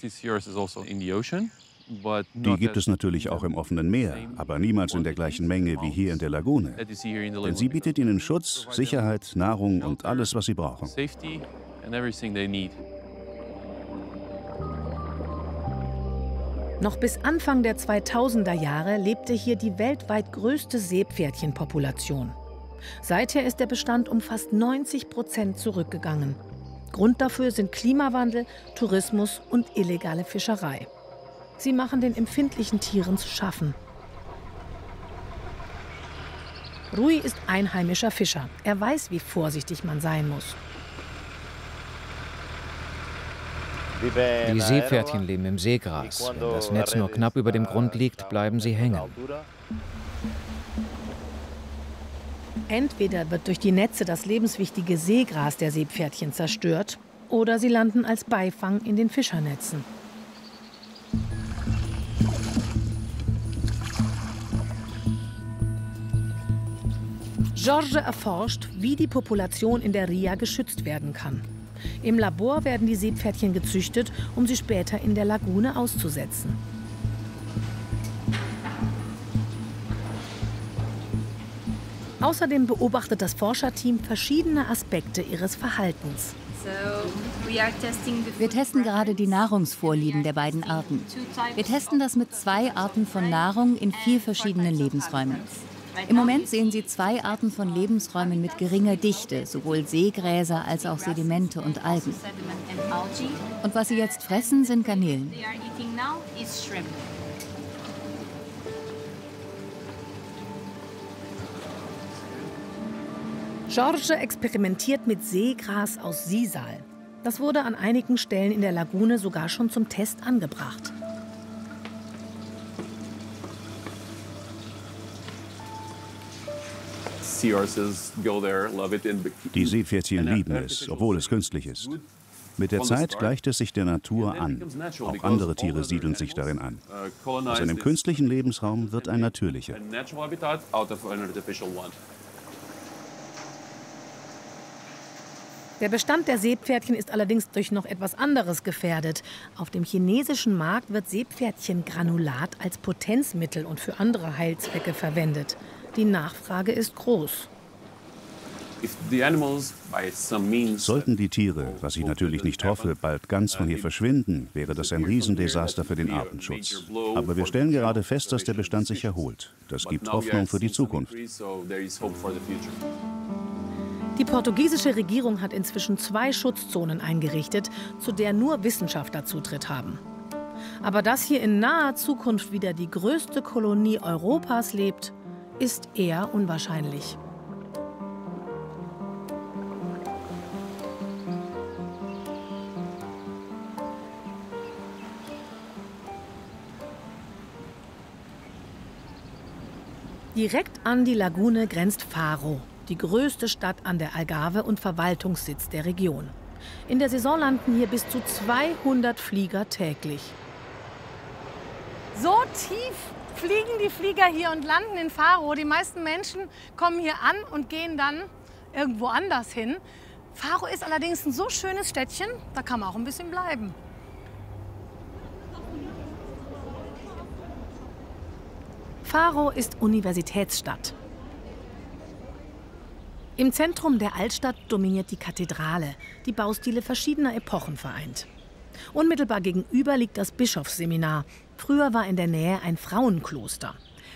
Die gibt es natürlich auch im offenen Meer, aber niemals in der gleichen Menge wie hier in der Lagune. Denn sie bietet ihnen Schutz, Sicherheit, Nahrung und alles, was sie brauchen. Noch bis Anfang der 2000er Jahre lebte hier die weltweit größte Seepferdchenpopulation. Seither ist der Bestand um fast 90% zurückgegangen. Grund dafür sind Klimawandel, Tourismus und illegale Fischerei. Sie machen den empfindlichen Tieren zu schaffen. Rui ist einheimischer Fischer. Er weiß, wie vorsichtig man sein muss. Die Seepferdchen leben im Seegras. Wenn das Netz nur knapp über dem Grund liegt, bleiben sie hängen. Entweder wird durch die Netze das lebenswichtige Seegras der Seepferdchen zerstört, oder sie landen als Beifang in den Fischernetzen. Jorge erforscht, wie die Population in der Ria geschützt werden kann. Im Labor werden die Seepferdchen gezüchtet, um sie später in der Lagune auszusetzen. Außerdem beobachtet das Forscherteam verschiedene Aspekte ihres Verhaltens. Wir testen gerade die Nahrungsvorlieben der beiden Arten. Wir testen das mit 2 Arten von Nahrung in 4 verschiedenen Lebensräumen. Im Moment sehen Sie 2 Arten von Lebensräumen mit geringer Dichte, sowohl Seegräser als auch Sedimente und Algen. Und was Sie jetzt fressen, sind Garnelen. George experimentiert mit Seegras aus Sisal. Das wurde an einigen Stellen in der Lagune sogar schon zum Test angebracht. Die Seepferdchen lieben es, obwohl es künstlich ist. Mit der Zeit gleicht es sich der Natur an. Auch andere Tiere siedeln sich darin an. Aus einem künstlichen Lebensraum wird ein natürlicher. Der Bestand der Seepferdchen ist allerdings durch noch etwas anderes gefährdet. Auf dem chinesischen Markt wird Seepferdchengranulat als Potenzmittel und für andere Heilzwecke verwendet. Die Nachfrage ist groß. Sollten die Tiere, was ich natürlich nicht hoffe, bald ganz von hier verschwinden, wäre das ein Riesendesaster für den Artenschutz. Aber wir stellen gerade fest, dass der Bestand sich erholt. Das gibt Hoffnung für die Zukunft. Die portugiesische Regierung hat inzwischen 2 Schutzzonen eingerichtet, zu der nur Wissenschaftler Zutritt haben. Aber dass hier in naher Zukunft wieder die größte Kolonie Europas lebt, ist eher unwahrscheinlich. Direkt an die Lagune grenzt Faro, die größte Stadt an der Algarve und Verwaltungssitz der Region. In der Saison landen hier bis zu 200 Flieger täglich. So tief fliegen die Flieger hier und landen in Faro. Die meisten Menschen kommen hier an und gehen dann irgendwo anders hin. Faro ist allerdings ein so schönes Städtchen, da kann man auch ein bisschen bleiben. Faro ist Universitätsstadt. Im Zentrum der Altstadt dominiert die Kathedrale, die Baustile verschiedener Epochen vereint. Unmittelbar gegenüber liegt das Bischofsseminar. Früher war in der Nähe ein Frauenkloster.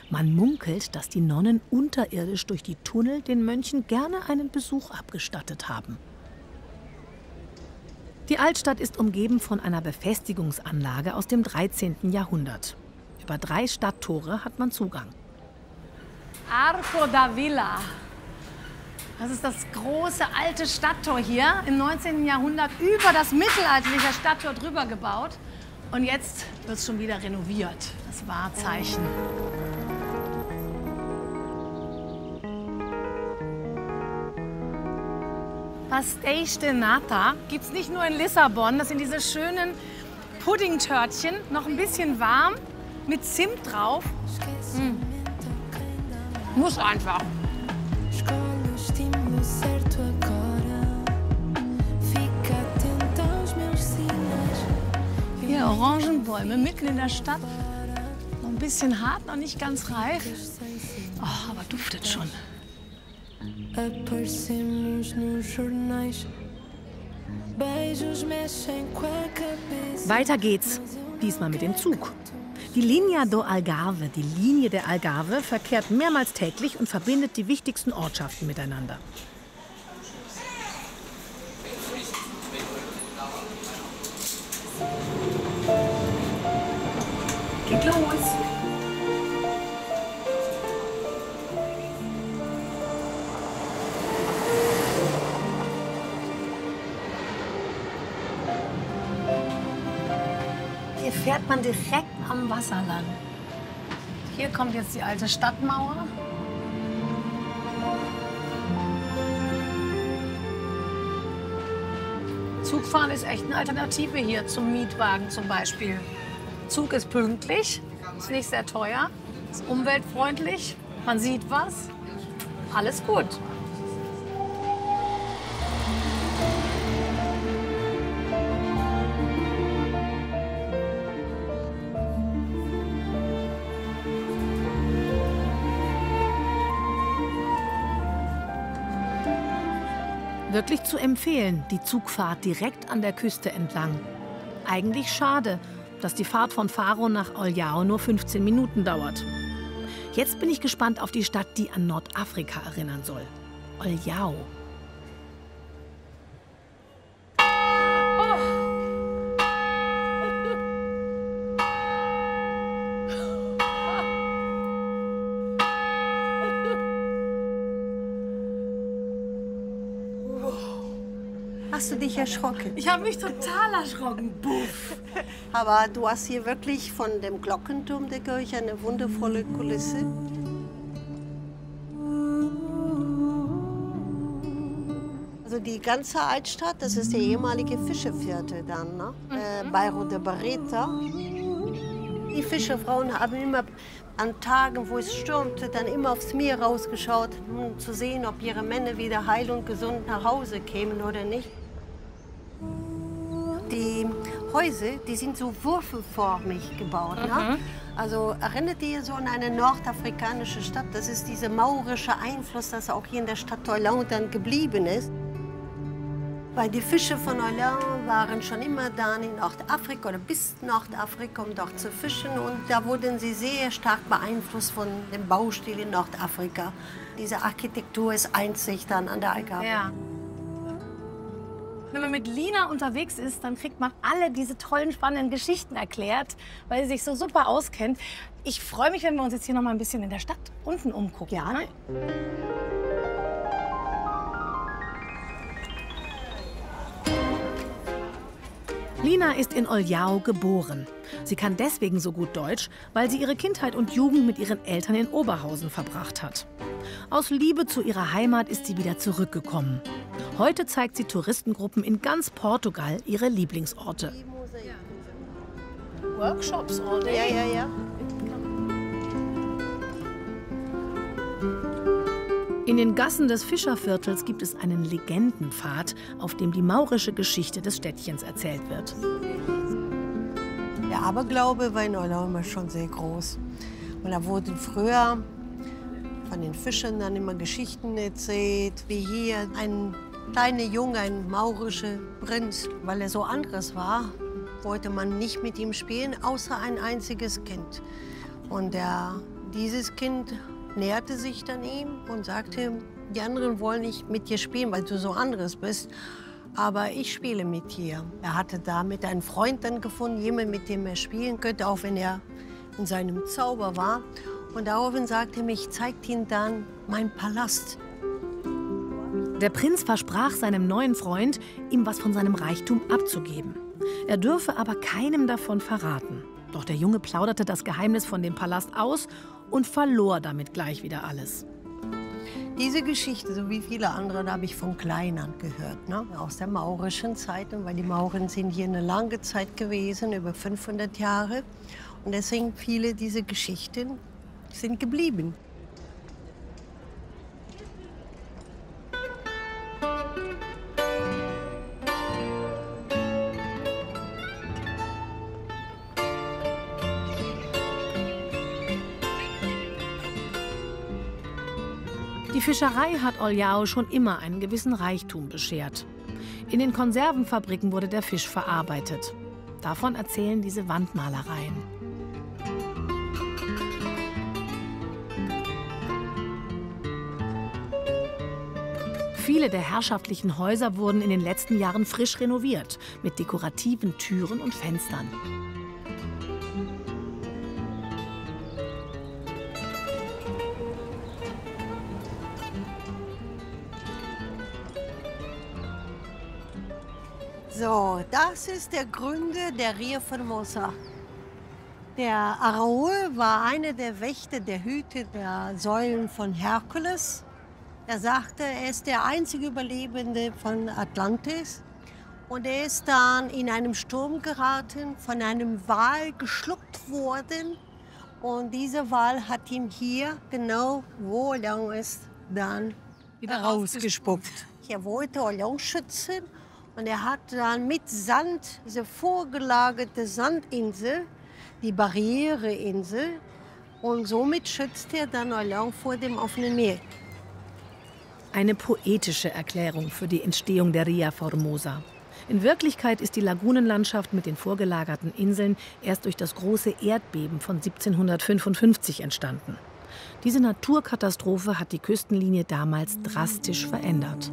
Man munkelt, dass die Nonnen unterirdisch durch die Tunnel den Mönchen gerne einen Besuch abgestattet haben. Die Altstadt ist umgeben von einer Befestigungsanlage aus dem 13. Jahrhundert. Über 3 Stadttore hat man Zugang. Arco da Vila. Das ist das große alte Stadttor hier im 19. Jahrhundert über das mittelalterliche Stadttor drüber gebaut. Und jetzt wird es schon wieder renoviert. Das Wahrzeichen. Pastéis de Nata gibt es nicht nur in Lissabon. Das sind diese schönen Puddingtörtchen, noch ein bisschen warm, mit Zimt drauf. Muss einfach. Hier Orangenbäume mitten in der Stadt. Noch ein bisschen hart, noch nicht ganz reif. Oh, aber duftet schon. Weiter geht's, diesmal mit dem Zug. Die Linha do Algarve, die Linie der Algarve, verkehrt mehrmals täglich und verbindet die wichtigsten Ortschaften miteinander. Geht los! Hier fährt man direkt am Wasser lang. Hier kommt jetzt die alte Stadtmauer. Zugfahren ist echt eine Alternative hier zum Mietwagen zum Beispiel. Zug ist pünktlich, ist nicht sehr teuer, ist umweltfreundlich, man sieht was, alles gut. Wirklich zu empfehlen, die Zugfahrt direkt an der Küste entlang. Eigentlich schade, dass die Fahrt von Faro nach Olhão nur 15 Minuten dauert. Jetzt bin ich gespannt auf die Stadt, die an Nordafrika erinnern soll. Oljao. Hast du dich erschrocken? Ich habe mich total erschrocken. Buff. Aber du hast hier wirklich von dem Glockenturm der Kirche eine wundervolle Kulisse. Also die ganze Altstadt, das ist der ehemalige Fischerviertel dann, ne? Bairro de Barreta. Die Fischerfrauen haben immer an Tagen, wo es stürmte, dann immer aufs Meer rausgeschaut, um zu sehen, ob ihre Männer wieder heil und gesund nach Hause kämen oder nicht. Die Häuser, die sind so würfelförmig gebaut. Ne? Also erinnert ihr so an eine nordafrikanische Stadt? Das ist dieser maurische Einfluss, das auch hier in der Stadt Orléans dann geblieben ist. Weil die Fische von Orléans waren schon immer da in Nordafrika oder bis Nordafrika, um dort zu fischen. Und da wurden sie sehr stark beeinflusst von dem Baustil in Nordafrika. Diese Architektur ist einzig dann an der Algarve. Ja. Wenn man mit Lina unterwegs ist, dann kriegt man alle diese tollen, spannenden Geschichten erklärt, weil sie sich so super auskennt. Ich freue mich, wenn wir uns jetzt hier noch mal ein bisschen in der Stadt unten umgucken. Ja, ne? Lina ist in Oljao geboren. Sie kann deswegen so gut Deutsch, weil sie ihre Kindheit und Jugend mit ihren Eltern in Oberhausen verbracht hat. Aus Liebe zu ihrer Heimat ist sie wieder zurückgekommen. Heute zeigt sie Touristengruppen in ganz Portugal ihre Lieblingsorte. Workshops all day. Ja. In den Gassen des Fischerviertels gibt es einen Legendenpfad, auf dem die maurische Geschichte des Städtchens erzählt wird. Der Aberglaube war in Orléans immer schon sehr groß. Und da wurden früher von den Fischern dann immer Geschichten erzählt, wie hier ein kleiner Junge, ein maurischer Prinz, weil er so anderes war, wollte man nicht mit ihm spielen, außer ein einziges Kind. Und dieses Kind näherte sich dann ihm und sagte, die anderen wollen nicht mit dir spielen, weil du so anderes bist, aber ich spiele mit dir. Er hatte damit einen Freund dann gefunden, jemanden, mit dem er spielen könnte, auch wenn er in seinem Zauber war. Und daraufhin sagte er mir, ich zeige ihm dann meinen Palast. Der Prinz versprach seinem neuen Freund, ihm was von seinem Reichtum abzugeben. Er dürfe aber keinem davon verraten. Doch der Junge plauderte das Geheimnis von dem Palast aus und verlor damit gleich wieder alles. Diese Geschichte, so wie viele andere, da habe ich von klein an gehört, ne? Aus der maurischen Zeit. Weil die Mauren sind hier eine lange Zeit gewesen, über 500 Jahre. Und deswegen viele dieser Geschichten sind geblieben. Die Fischerei hat Oljao schon immer einen gewissen Reichtum beschert. In den Konservenfabriken wurde der Fisch verarbeitet. Davon erzählen diese Wandmalereien. Viele der herrschaftlichen Häuser wurden in den letzten Jahren frisch renoviert, mit dekorativen Türen und Fenstern. So, das ist der Gründer der Ria Formosa. Der Araújo war einer der Wächter, der Hüter der Säulen von Herkules. Er sagte, er ist der einzige Überlebende von Atlantis. Und er ist dann in einem Sturm geraten, von einem Wal geschluckt worden. Und dieser Wal hat ihn hier, genau wo Orléans ist, dann wieder rausgespuckt. Er wollte Orléans schützen. Und er hat dann mit Sand, diese vorgelagerte Sandinsel, die Barriereinsel, und somit schützt er dann Orléans vor dem offenen Meer. Eine poetische Erklärung für die Entstehung der Ria Formosa. In Wirklichkeit ist die Lagunenlandschaft mit den vorgelagerten Inseln erst durch das große Erdbeben von 1755 entstanden. Diese Naturkatastrophe hat die Küstenlinie damals drastisch verändert.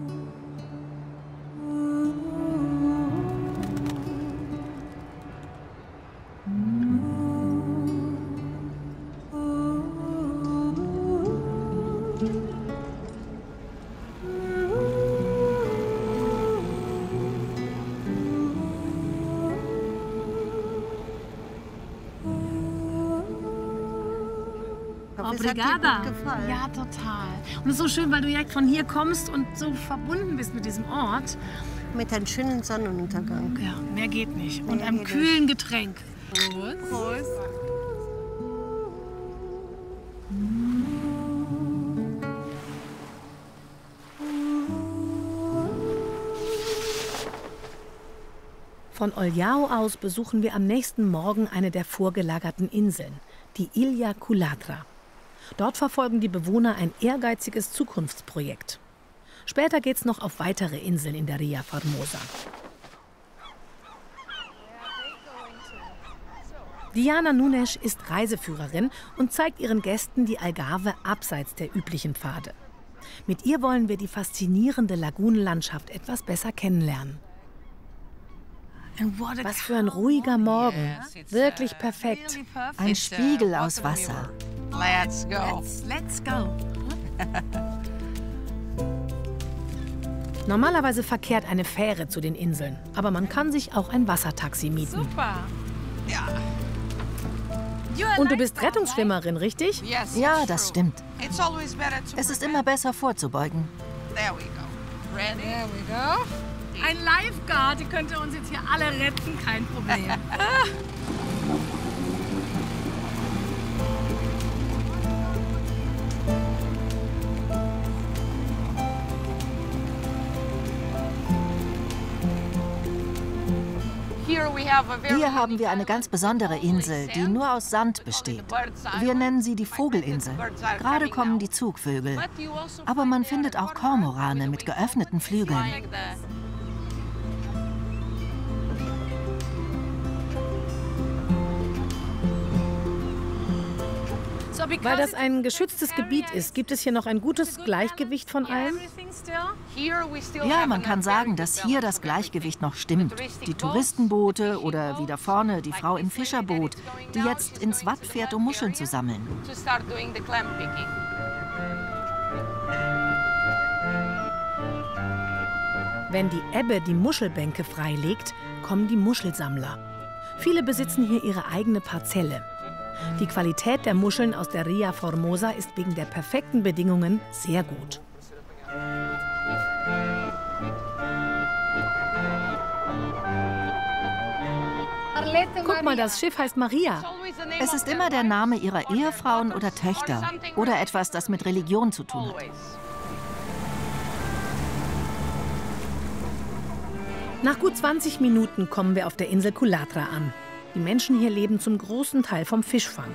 Obrigada. Ja, total. Und es ist so schön, weil du direkt von hier kommst und so verbunden bist mit diesem Ort. Mit einem schönen Sonnenuntergang. Ja, mehr geht nicht. Und einem kühlen Getränk. Prost. Prost. Von Olhão aus besuchen wir am nächsten Morgen eine der vorgelagerten Inseln, die Ilha Culatra. Dort verfolgen die Bewohner ein ehrgeiziges Zukunftsprojekt. Später geht's noch auf weitere Inseln in der Ria Formosa. Diana Nunes ist Reiseführerin und zeigt ihren Gästen die Algarve abseits der üblichen Pfade. Mit ihr wollen wir die faszinierende Lagunenlandschaft etwas besser kennenlernen. Was für ein ruhiger Morgen. Wirklich perfekt. Ein Spiegel aus Wasser. Let's go. Let's go. Normalerweise verkehrt eine Fähre zu den Inseln, aber man kann sich auch ein Wassertaxi mieten. Super. Ja. Und du bist Rettungsschwimmerin, richtig? Ja, das stimmt. Es ist immer besser vorzubeugen. There we go. Ready? There we go. Ein Lifeguard, die könnte uns jetzt hier alle retten, kein Problem. Hier haben wir eine ganz besondere Insel, die nur aus Sand besteht. Wir nennen sie die Vogelinsel. Gerade kommen die Zugvögel. Aber man findet auch Kormorane mit geöffneten Flügeln. Weil das ein geschütztes Gebiet ist, gibt es hier noch ein gutes Gleichgewicht von allem? Ja, man kann sagen, dass hier das Gleichgewicht noch stimmt. Die Touristenboote oder wie da vorne die Frau im Fischerboot, die jetzt ins Watt fährt, um Muscheln zu sammeln. Wenn die Ebbe die Muschelbänke freilegt, kommen die Muschelsammler. Viele besitzen hier ihre eigene Parzelle. Die Qualität der Muscheln aus der Ria Formosa ist wegen der perfekten Bedingungen sehr gut. Guck mal, das Schiff heißt Maria. Es ist immer der Name ihrer Ehefrauen oder Töchter oder etwas, das mit Religion zu tun hat. Nach gut 20 Minuten kommen wir auf der Insel Culatra an. Die Menschen hier leben zum großen Teil vom Fischfang.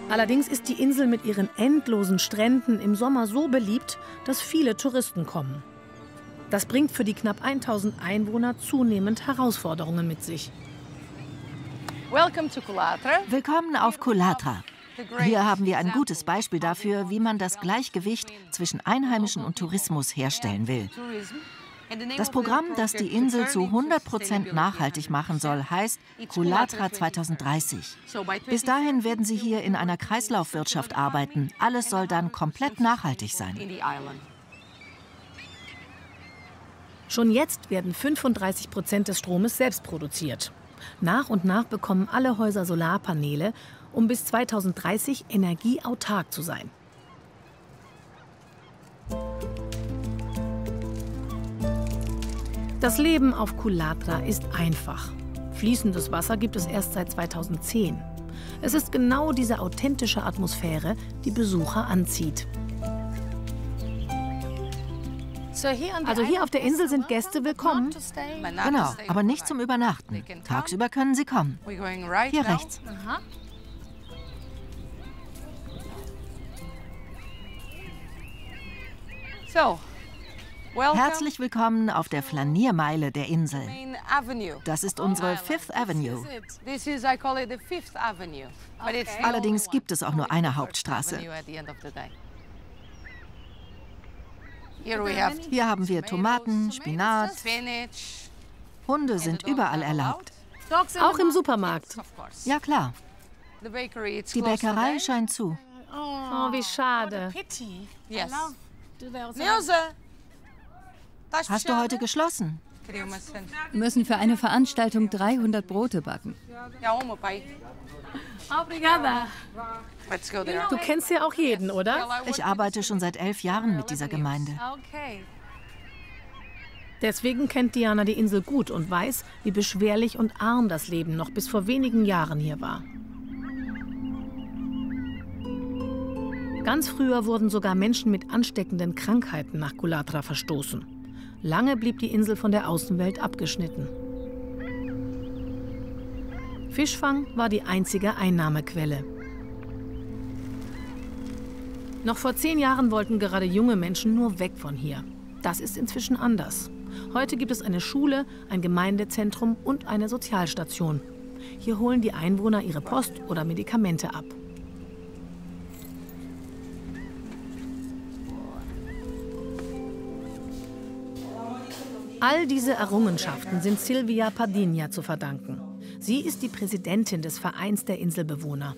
Allerdings ist die Insel mit ihren endlosen Stränden im Sommer so beliebt, dass viele Touristen kommen. Das bringt für die knapp 1000 Einwohner zunehmend Herausforderungen mit sich. Willkommen auf Culatra. Hier haben wir ein gutes Beispiel dafür, wie man das Gleichgewicht zwischen Einheimischen und Tourismus herstellen will. Das Programm, das die Insel zu 100% nachhaltig machen soll, heißt Culatra 2030. Bis dahin werden sie hier in einer Kreislaufwirtschaft arbeiten. Alles soll dann komplett nachhaltig sein. Schon jetzt werden 35% des Stromes selbst produziert. Nach und nach bekommen alle Häuser Solarpaneele, um bis 2030 energieautark zu sein. Das Leben auf Culatra ist einfach. Fließendes Wasser gibt es erst seit 2010. Es ist genau diese authentische Atmosphäre, die Besucher anzieht. Also hier auf der Insel sind Gäste willkommen? Genau, aber nicht zum Übernachten. Tagsüber können sie kommen. Hier rechts. Herzlich willkommen auf der Flaniermeile der Insel. Das ist unsere Fifth Avenue. Allerdings gibt es auch nur eine Hauptstraße. Hier haben wir Tomaten, Spinat. Hunde sind überall erlaubt. Auch im Supermarkt? Ja, klar. Die Bäckerei scheint zu. Oh, wie schade. Hast du heute geschlossen? Wir müssen für eine Veranstaltung 300 Brote backen. Du kennst ja auch jeden, oder? Ich arbeite schon seit 11 Jahren mit dieser Gemeinde. Deswegen kennt Diana die Insel gut und weiß, wie beschwerlich und arm das Leben noch bis vor wenigen Jahren hier war. Ganz früher wurden sogar Menschen mit ansteckenden Krankheiten nach Coulatra verstoßen. Lange blieb die Insel von der Außenwelt abgeschnitten. Fischfang war die einzige Einnahmequelle. Noch vor 10 Jahren wollten gerade junge Menschen nur weg von hier. Das ist inzwischen anders. Heute gibt es eine Schule, ein Gemeindezentrum und eine Sozialstation. Hier holen die Einwohner ihre Post oder Medikamente ab. All diese Errungenschaften sind Silvia Padinha zu verdanken. Sie ist die Präsidentin des Vereins der Inselbewohner.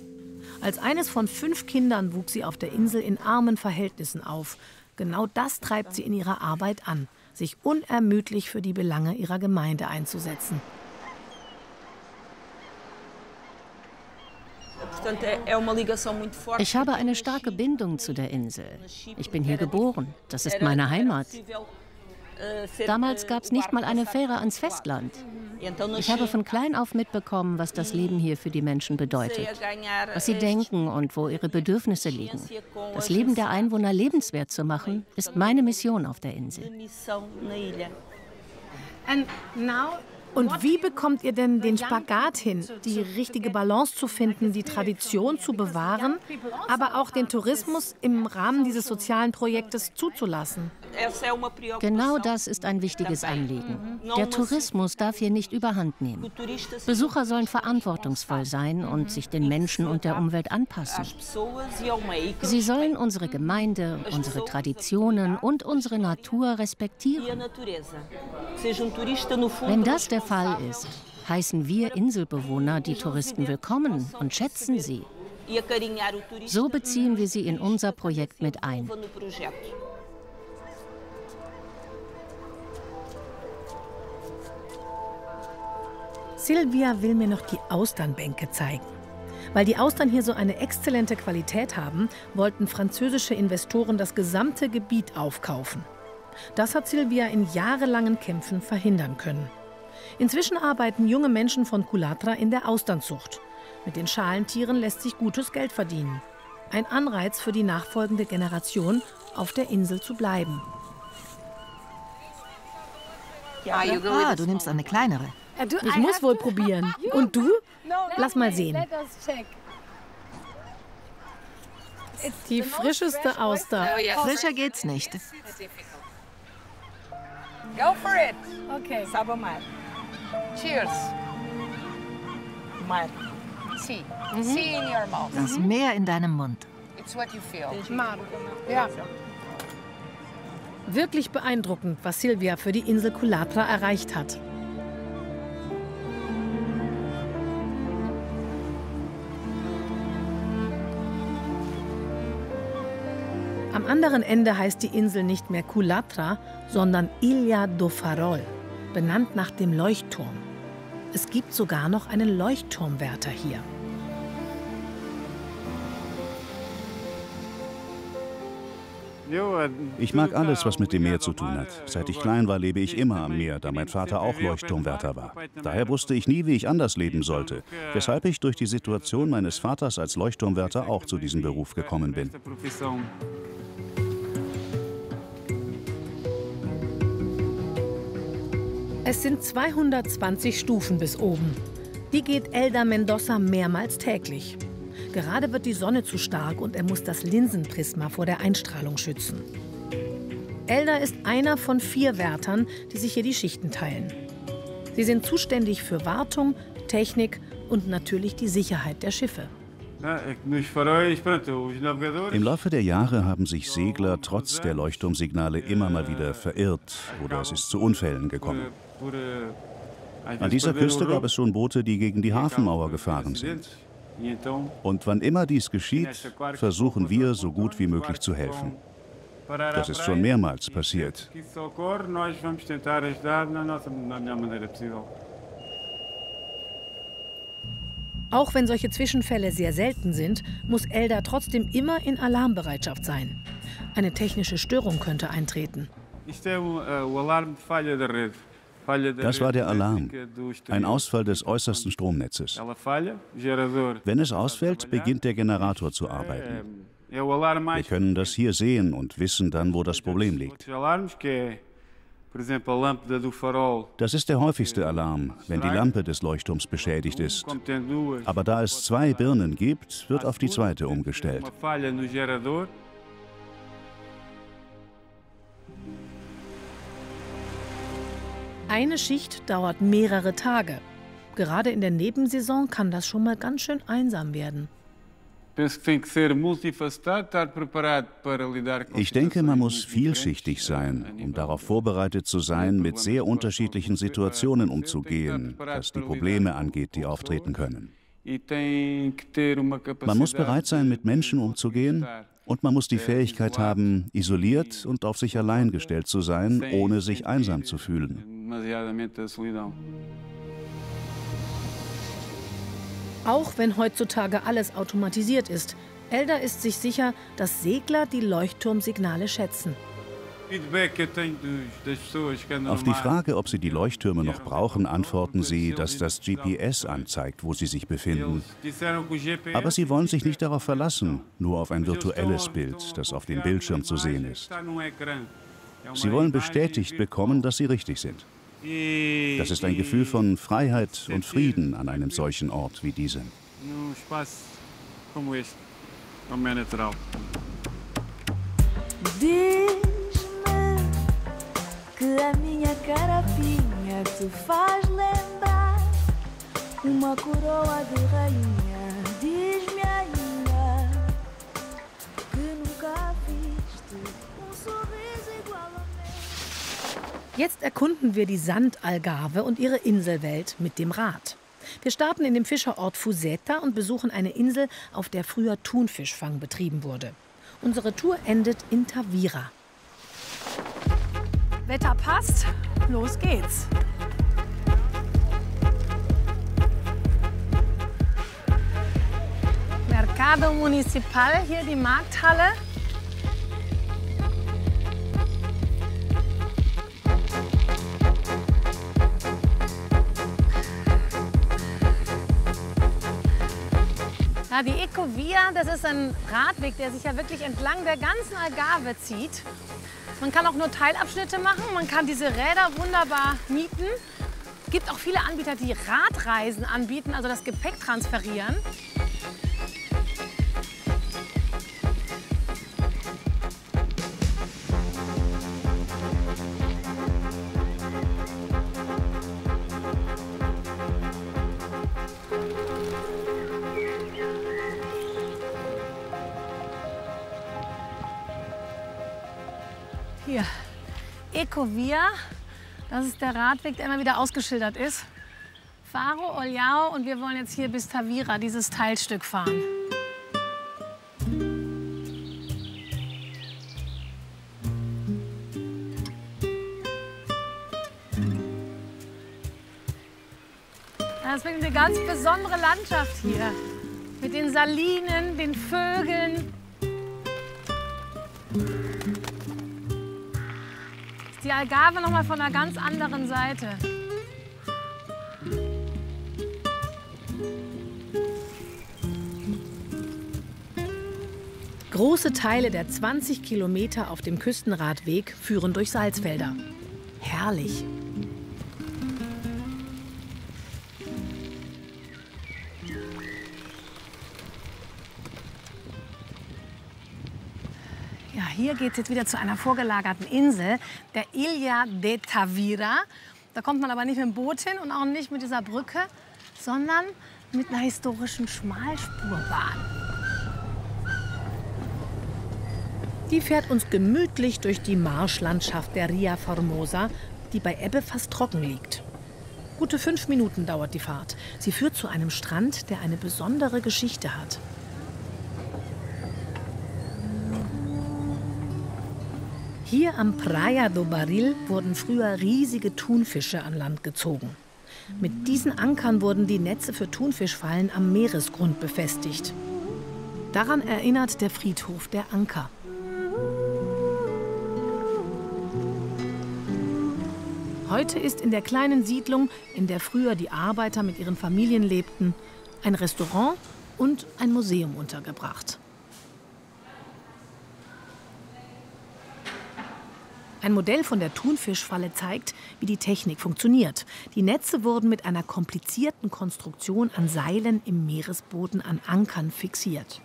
Als eines von 5 Kindern wuchs sie auf der Insel in armen Verhältnissen auf. Genau das treibt sie in ihrer Arbeit an, sich unermüdlich für die Belange ihrer Gemeinde einzusetzen. Ich habe eine starke Bindung zu der Insel. Ich bin hier geboren. Das ist meine Heimat. Damals gab es nicht mal eine Fähre ans Festland. Ich habe von klein auf mitbekommen, was das Leben hier für die Menschen bedeutet, was sie denken und wo ihre Bedürfnisse liegen. Das Leben der Einwohner lebenswert zu machen, ist meine Mission auf der Insel. Und wie bekommt ihr denn den Spagat hin, die richtige Balance zu finden, die Tradition zu bewahren, aber auch den Tourismus im Rahmen dieses sozialen Projektes zuzulassen? Genau das ist ein wichtiges Anliegen. Der Tourismus darf hier nicht überhand nehmen. Besucher sollen verantwortungsvoll sein und sich den Menschen und der Umwelt anpassen. Sie sollen unsere Gemeinde, unsere Traditionen und unsere Natur respektieren. Wenn das der Fall ist, heißen wir Inselbewohner die Touristen willkommen und schätzen sie. So beziehen wir sie in unser Projekt mit ein. Silvia will mir noch die Austernbänke zeigen. Weil die Austern hier so eine exzellente Qualität haben, wollten französische Investoren das gesamte Gebiet aufkaufen. Das hat Silvia in jahrelangen Kämpfen verhindern können. Inzwischen arbeiten junge Menschen von Coulatra in der Austernzucht. Mit den Schalentieren lässt sich gutes Geld verdienen. Ein Anreiz für die nachfolgende Generation, auf der Insel zu bleiben. Ah, du nimmst eine kleinere. Ich muss wohl probieren. Und du? Lass mal sehen. Die frischeste Auster. Frischer geht's nicht. Go for it. Okay. Sabomar. Cheers. Mar. See. See in your mouth. Das Meer in deinem Mund. It's what you feel. Mar. Ja. Wirklich beeindruckend, was Silvia für die Insel Coulatra erreicht hat. Am anderen Ende heißt die Insel nicht mehr Coulatra, sondern Ilha do Farol, benannt nach dem Leuchtturm. Es gibt sogar noch einen Leuchtturmwärter hier. Ich mag alles, was mit dem Meer zu tun hat. Seit ich klein war, lebe ich immer am Meer, da mein Vater auch Leuchtturmwärter war. Daher wusste ich nie, wie ich anders leben sollte, weshalb ich durch die Situation meines Vaters als Leuchtturmwärter auch zu diesem Beruf gekommen bin. Es sind 220 Stufen bis oben. Die geht Elder Mendoza mehrmals täglich. Gerade wird die Sonne zu stark und er muss das Linsenprisma vor der Einstrahlung schützen. Elda ist einer von 4 Wärtern, die sich hier die Schichten teilen. Sie sind zuständig für Wartung, Technik und natürlich die Sicherheit der Schiffe. Im Laufe der Jahre haben sich Segler trotz der Leuchtturmsignale immer mal wieder verirrt oder es ist zu Unfällen gekommen. An dieser Küste gab es schon Boote, die gegen die Hafenmauer gefahren sind. Und wann immer dies geschieht, versuchen wir, so gut wie möglich zu helfen. Das ist schon mehrmals passiert. Auch wenn solche Zwischenfälle sehr selten sind, muss Elda trotzdem immer in Alarmbereitschaft sein. Eine technische Störung könnte eintreten. Das war der Alarm, ein Ausfall des äußersten Stromnetzes. Wenn es ausfällt, beginnt der Generator zu arbeiten. Wir können das hier sehen und wissen dann, wo das Problem liegt. Das ist der häufigste Alarm, wenn die Lampe des Leuchtturms beschädigt ist. Aber da es 2 Birnen gibt, wird auf die zweite umgestellt. Eine Schicht dauert mehrere Tage. Gerade in der Nebensaison kann das schon mal ganz schön einsam werden. Ich denke, man muss vielschichtig sein, um darauf vorbereitet zu sein, mit sehr unterschiedlichen Situationen umzugehen, was die Probleme angeht, die auftreten können. Man muss bereit sein, mit Menschen umzugehen, und man muss die Fähigkeit haben, isoliert und auf sich allein gestellt zu sein, ohne sich einsam zu fühlen. Auch wenn heutzutage alles automatisiert ist, Elda ist sich sicher, dass Segler die Leuchtturmsignale schätzen. Auf die Frage, ob sie die Leuchttürme noch brauchen, antworten sie, dass das GPS anzeigt, wo sie sich befinden. Aber sie wollen sich nicht darauf verlassen, nur auf ein virtuelles Bild, das auf dem Bildschirm zu sehen ist. Sie wollen bestätigt bekommen, dass sie richtig sind. Das ist ein Gefühl von Freiheit und Frieden an einem solchen Ort wie diesem. Que a minha carapinha te faz lembrar uma coroa de rainha. Diz-me ainda que nunca viste sorriso igual a meu. Jetzt erkunden wir die Sandalgarve und ihre Inselwelt mit dem Rad. Wir starten in dem Fischerort Fuseta und besuchen eine Insel, auf der früher Thunfischfang betrieben wurde. Unsere Tour endet in Tavira. Wetter passt, los geht's. Mercado Municipal, hier die Markthalle. Ja, die Ecovia, das ist ein Radweg, der sich ja wirklich entlang der ganzen Algarve zieht. Man kann auch nur Teilabschnitte machen, man kann diese Räder wunderbar mieten. Es gibt auch viele Anbieter, die Radreisen anbieten, also das Gepäck transferieren. Hier, Ecovia, das ist der Radweg, der immer wieder ausgeschildert ist. Faro, Olhão und wir wollen jetzt hier bis Tavira, dieses Teilstück fahren. Das ist wirklich eine ganz besondere Landschaft hier. Mit den Salinen, den Vögeln. Die Algarve noch mal von einer ganz anderen Seite. Große Teile der 20 Kilometer auf dem Küstenradweg führen durch Salzfelder. Herrlich. Ja, hier geht es jetzt wieder zu einer vorgelagerten Insel, der Ilha de Tavira. Da kommt man aber nicht mit dem Boot hin und auch nicht mit dieser Brücke, sondern mit einer historischen Schmalspurbahn. Die fährt uns gemütlich durch die Marschlandschaft der Ria Formosa, die bei Ebbe fast trocken liegt. Gute 5 Minuten dauert die Fahrt. Sie führt zu einem Strand, der eine besondere Geschichte hat. Hier am Praia do Barril wurden früher riesige Thunfische an Land gezogen. Mit diesen Ankern wurden die Netze für Thunfischfallen am Meeresgrund befestigt. Daran erinnert der Friedhof der Anker. Heute ist in der kleinen Siedlung, in der früher die Arbeiter mit ihren Familien lebten, ein Restaurant und ein Museum untergebracht. Ein Modell von der Thunfischfalle zeigt, wie die Technik funktioniert. Die Netze wurden mit einer komplizierten Konstruktion an Seilen im Meeresboden an Ankern fixiert.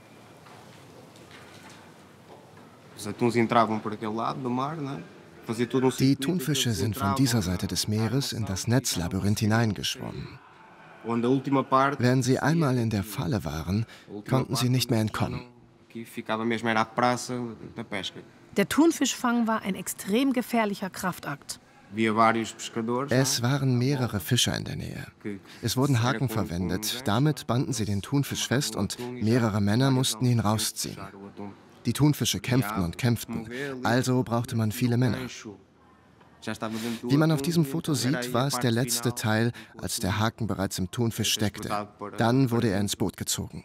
Die Thunfische sind von dieser Seite des Meeres in das Netzlabyrinth hineingeschwommen. Wenn sie einmal in der Falle waren, konnten sie nicht mehr entkommen. Der Thunfischfang war ein extrem gefährlicher Kraftakt. Es waren mehrere Fischer in der Nähe. Es wurden Haken verwendet. Damit banden sie den Thunfisch fest und mehrere Männer mussten ihn rausziehen. Die Thunfische kämpften und kämpften, also brauchte man viele Männer. Wie man auf diesem Foto sieht, war es der letzte Teil, als der Haken bereits im Thunfisch steckte. Dann wurde er ins Boot gezogen.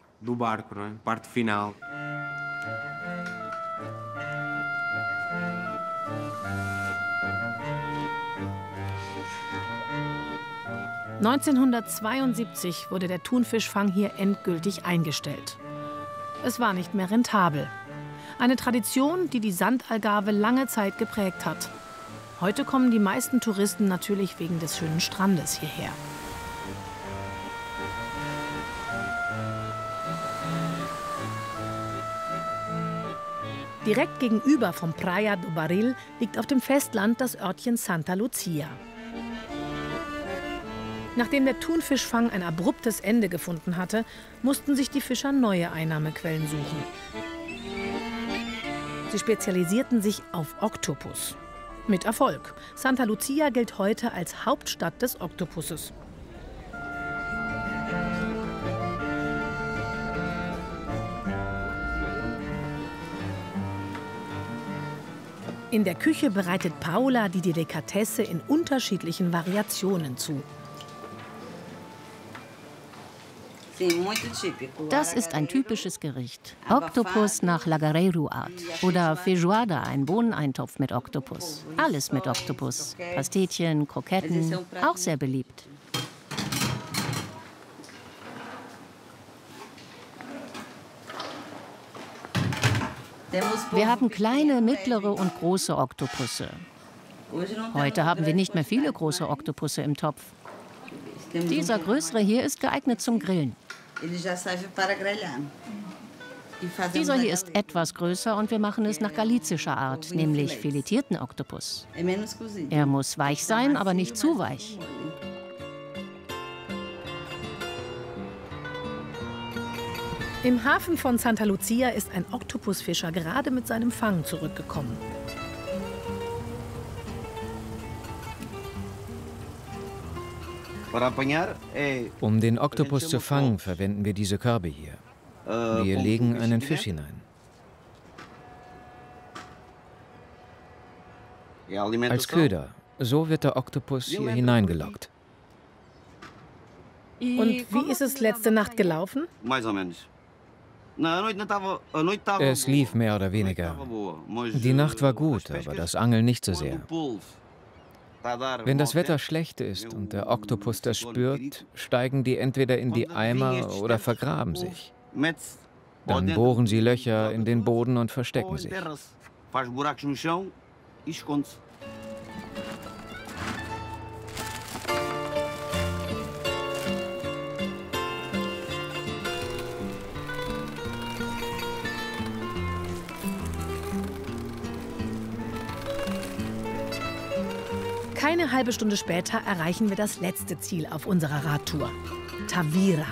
1972 wurde der Thunfischfang hier endgültig eingestellt. Es war nicht mehr rentabel. Eine Tradition, die die Sandalgarve lange Zeit geprägt hat. Heute kommen die meisten Touristen natürlich wegen des schönen Strandes hierher. Direkt gegenüber vom Praia do Barril liegt auf dem Festland das Örtchen Santa Lucia. Nachdem der Thunfischfang ein abruptes Ende gefunden hatte, mussten sich die Fischer neue Einnahmequellen suchen. Sie spezialisierten sich auf Oktopus. Mit Erfolg. Santa Lucia gilt heute als Hauptstadt des Oktopusses. In der Küche bereitet Paula die Delikatesse in unterschiedlichen Variationen zu. Das ist ein typisches Gericht. Oktopus nach Lagareiro-Art. Oder Feijoada, ein Bohneneintopf mit Oktopus. Alles mit Oktopus. Pastetchen, Kroketten, auch sehr beliebt. Wir haben kleine, mittlere und große Oktopusse. Heute haben wir nicht mehr viele große Oktopusse im Topf. Dieser größere hier ist geeignet zum Grillen. Dieser hier ist etwas größer und wir machen es nach galizischer Art, nämlich filetierten Oktopus. Er muss weich sein, aber nicht zu weich. Im Hafen von Santa Lucia ist ein Oktopusfischer gerade mit seinem Fang zurückgekommen. Um den Oktopus zu fangen, verwenden wir diese Körbe hier. Wir legen einen Fisch hinein. Als Köder. So wird der Oktopus hier hineingelockt. Und wie ist es letzte Nacht gelaufen? Es lief mehr oder weniger. Die Nacht war gut, aber das Angeln nicht so sehr. Wenn das Wetter schlecht ist und der Oktopus das spürt, steigen die entweder in die Eimer oder vergraben sich. Dann bohren sie Löcher in den Boden und verstecken sich. Keine halbe Stunde später erreichen wir das letzte Ziel auf unserer Radtour, Tavira.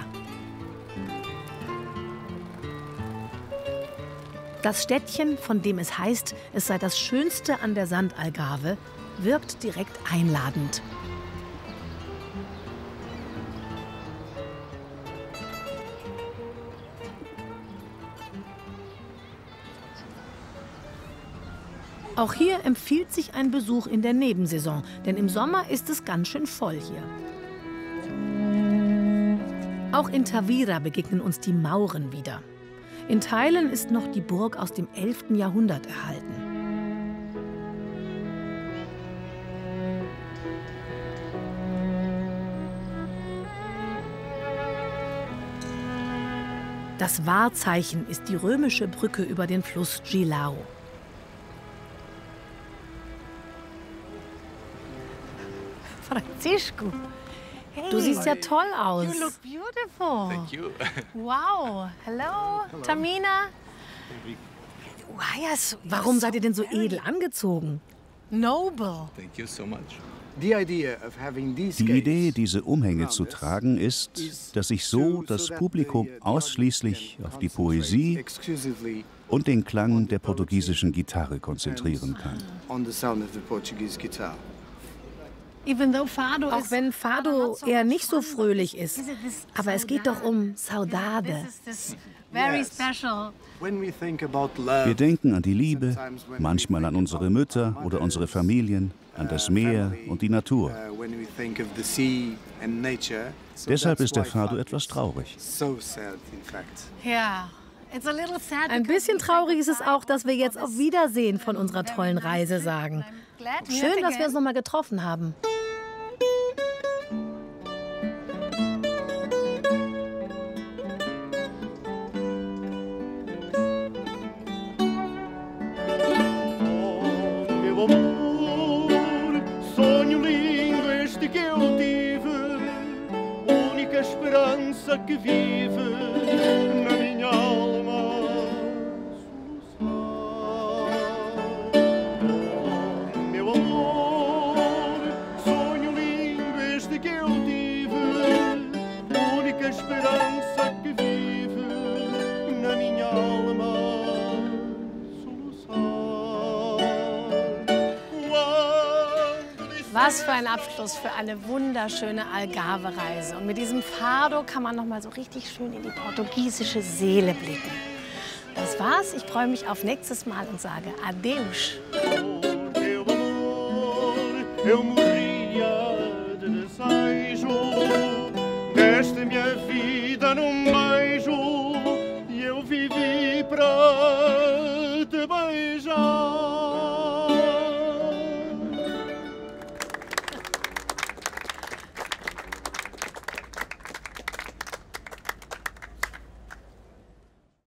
Das Städtchen, von dem es heißt, es sei das Schönste an der Sandalgarve, wirkt direkt einladend. Auch hier empfiehlt sich ein Besuch in der Nebensaison, denn im Sommer ist es ganz schön voll hier. Auch in Tavira begegnen uns die Mauren wieder. In Teilen ist noch die Burg aus dem 11. Jahrhundert erhalten. Das Wahrzeichen ist die römische Brücke über den Fluss Gilao. Francisco, hey, du siehst ja toll aus. You look beautiful. Thank you. Wow. Hello, Tamina. Warum seid ihr denn so edel angezogen? Noble. Thank you so much. Die Idee, diese Umhänge zu tragen, ist, dass sich so das Publikum ausschließlich auf die Poesie und den Klang der portugiesischen Gitarre konzentrieren kann. Auch wenn Fado eher nicht so fröhlich ist. Aber es geht doch um Saudade. Wir denken an die Liebe, manchmal an unsere Mütter oder unsere Familien, an das Meer und die Natur. Deshalb ist der Fado etwas traurig. Ein bisschen traurig ist es auch, dass wir jetzt auf Wiedersehen von unserer tollen Reise sagen. Schön, dass wir uns noch mal getroffen haben. Sonho lindo este que eu tive, única esperança que vive na minha alma. Meu amor, sonho lindo este que eu tive, única esperança que vive na minha alma. Was für ein Abschluss für eine wunderschöne Algarve-Reise. Und mit diesem Fado kann man noch mal so richtig schön in die portugiesische Seele blicken. Das war's. Ich freue mich auf nächstes Mal und sage Adeus. Eu morria de desejo desta minha vida num beijo e eu vivi para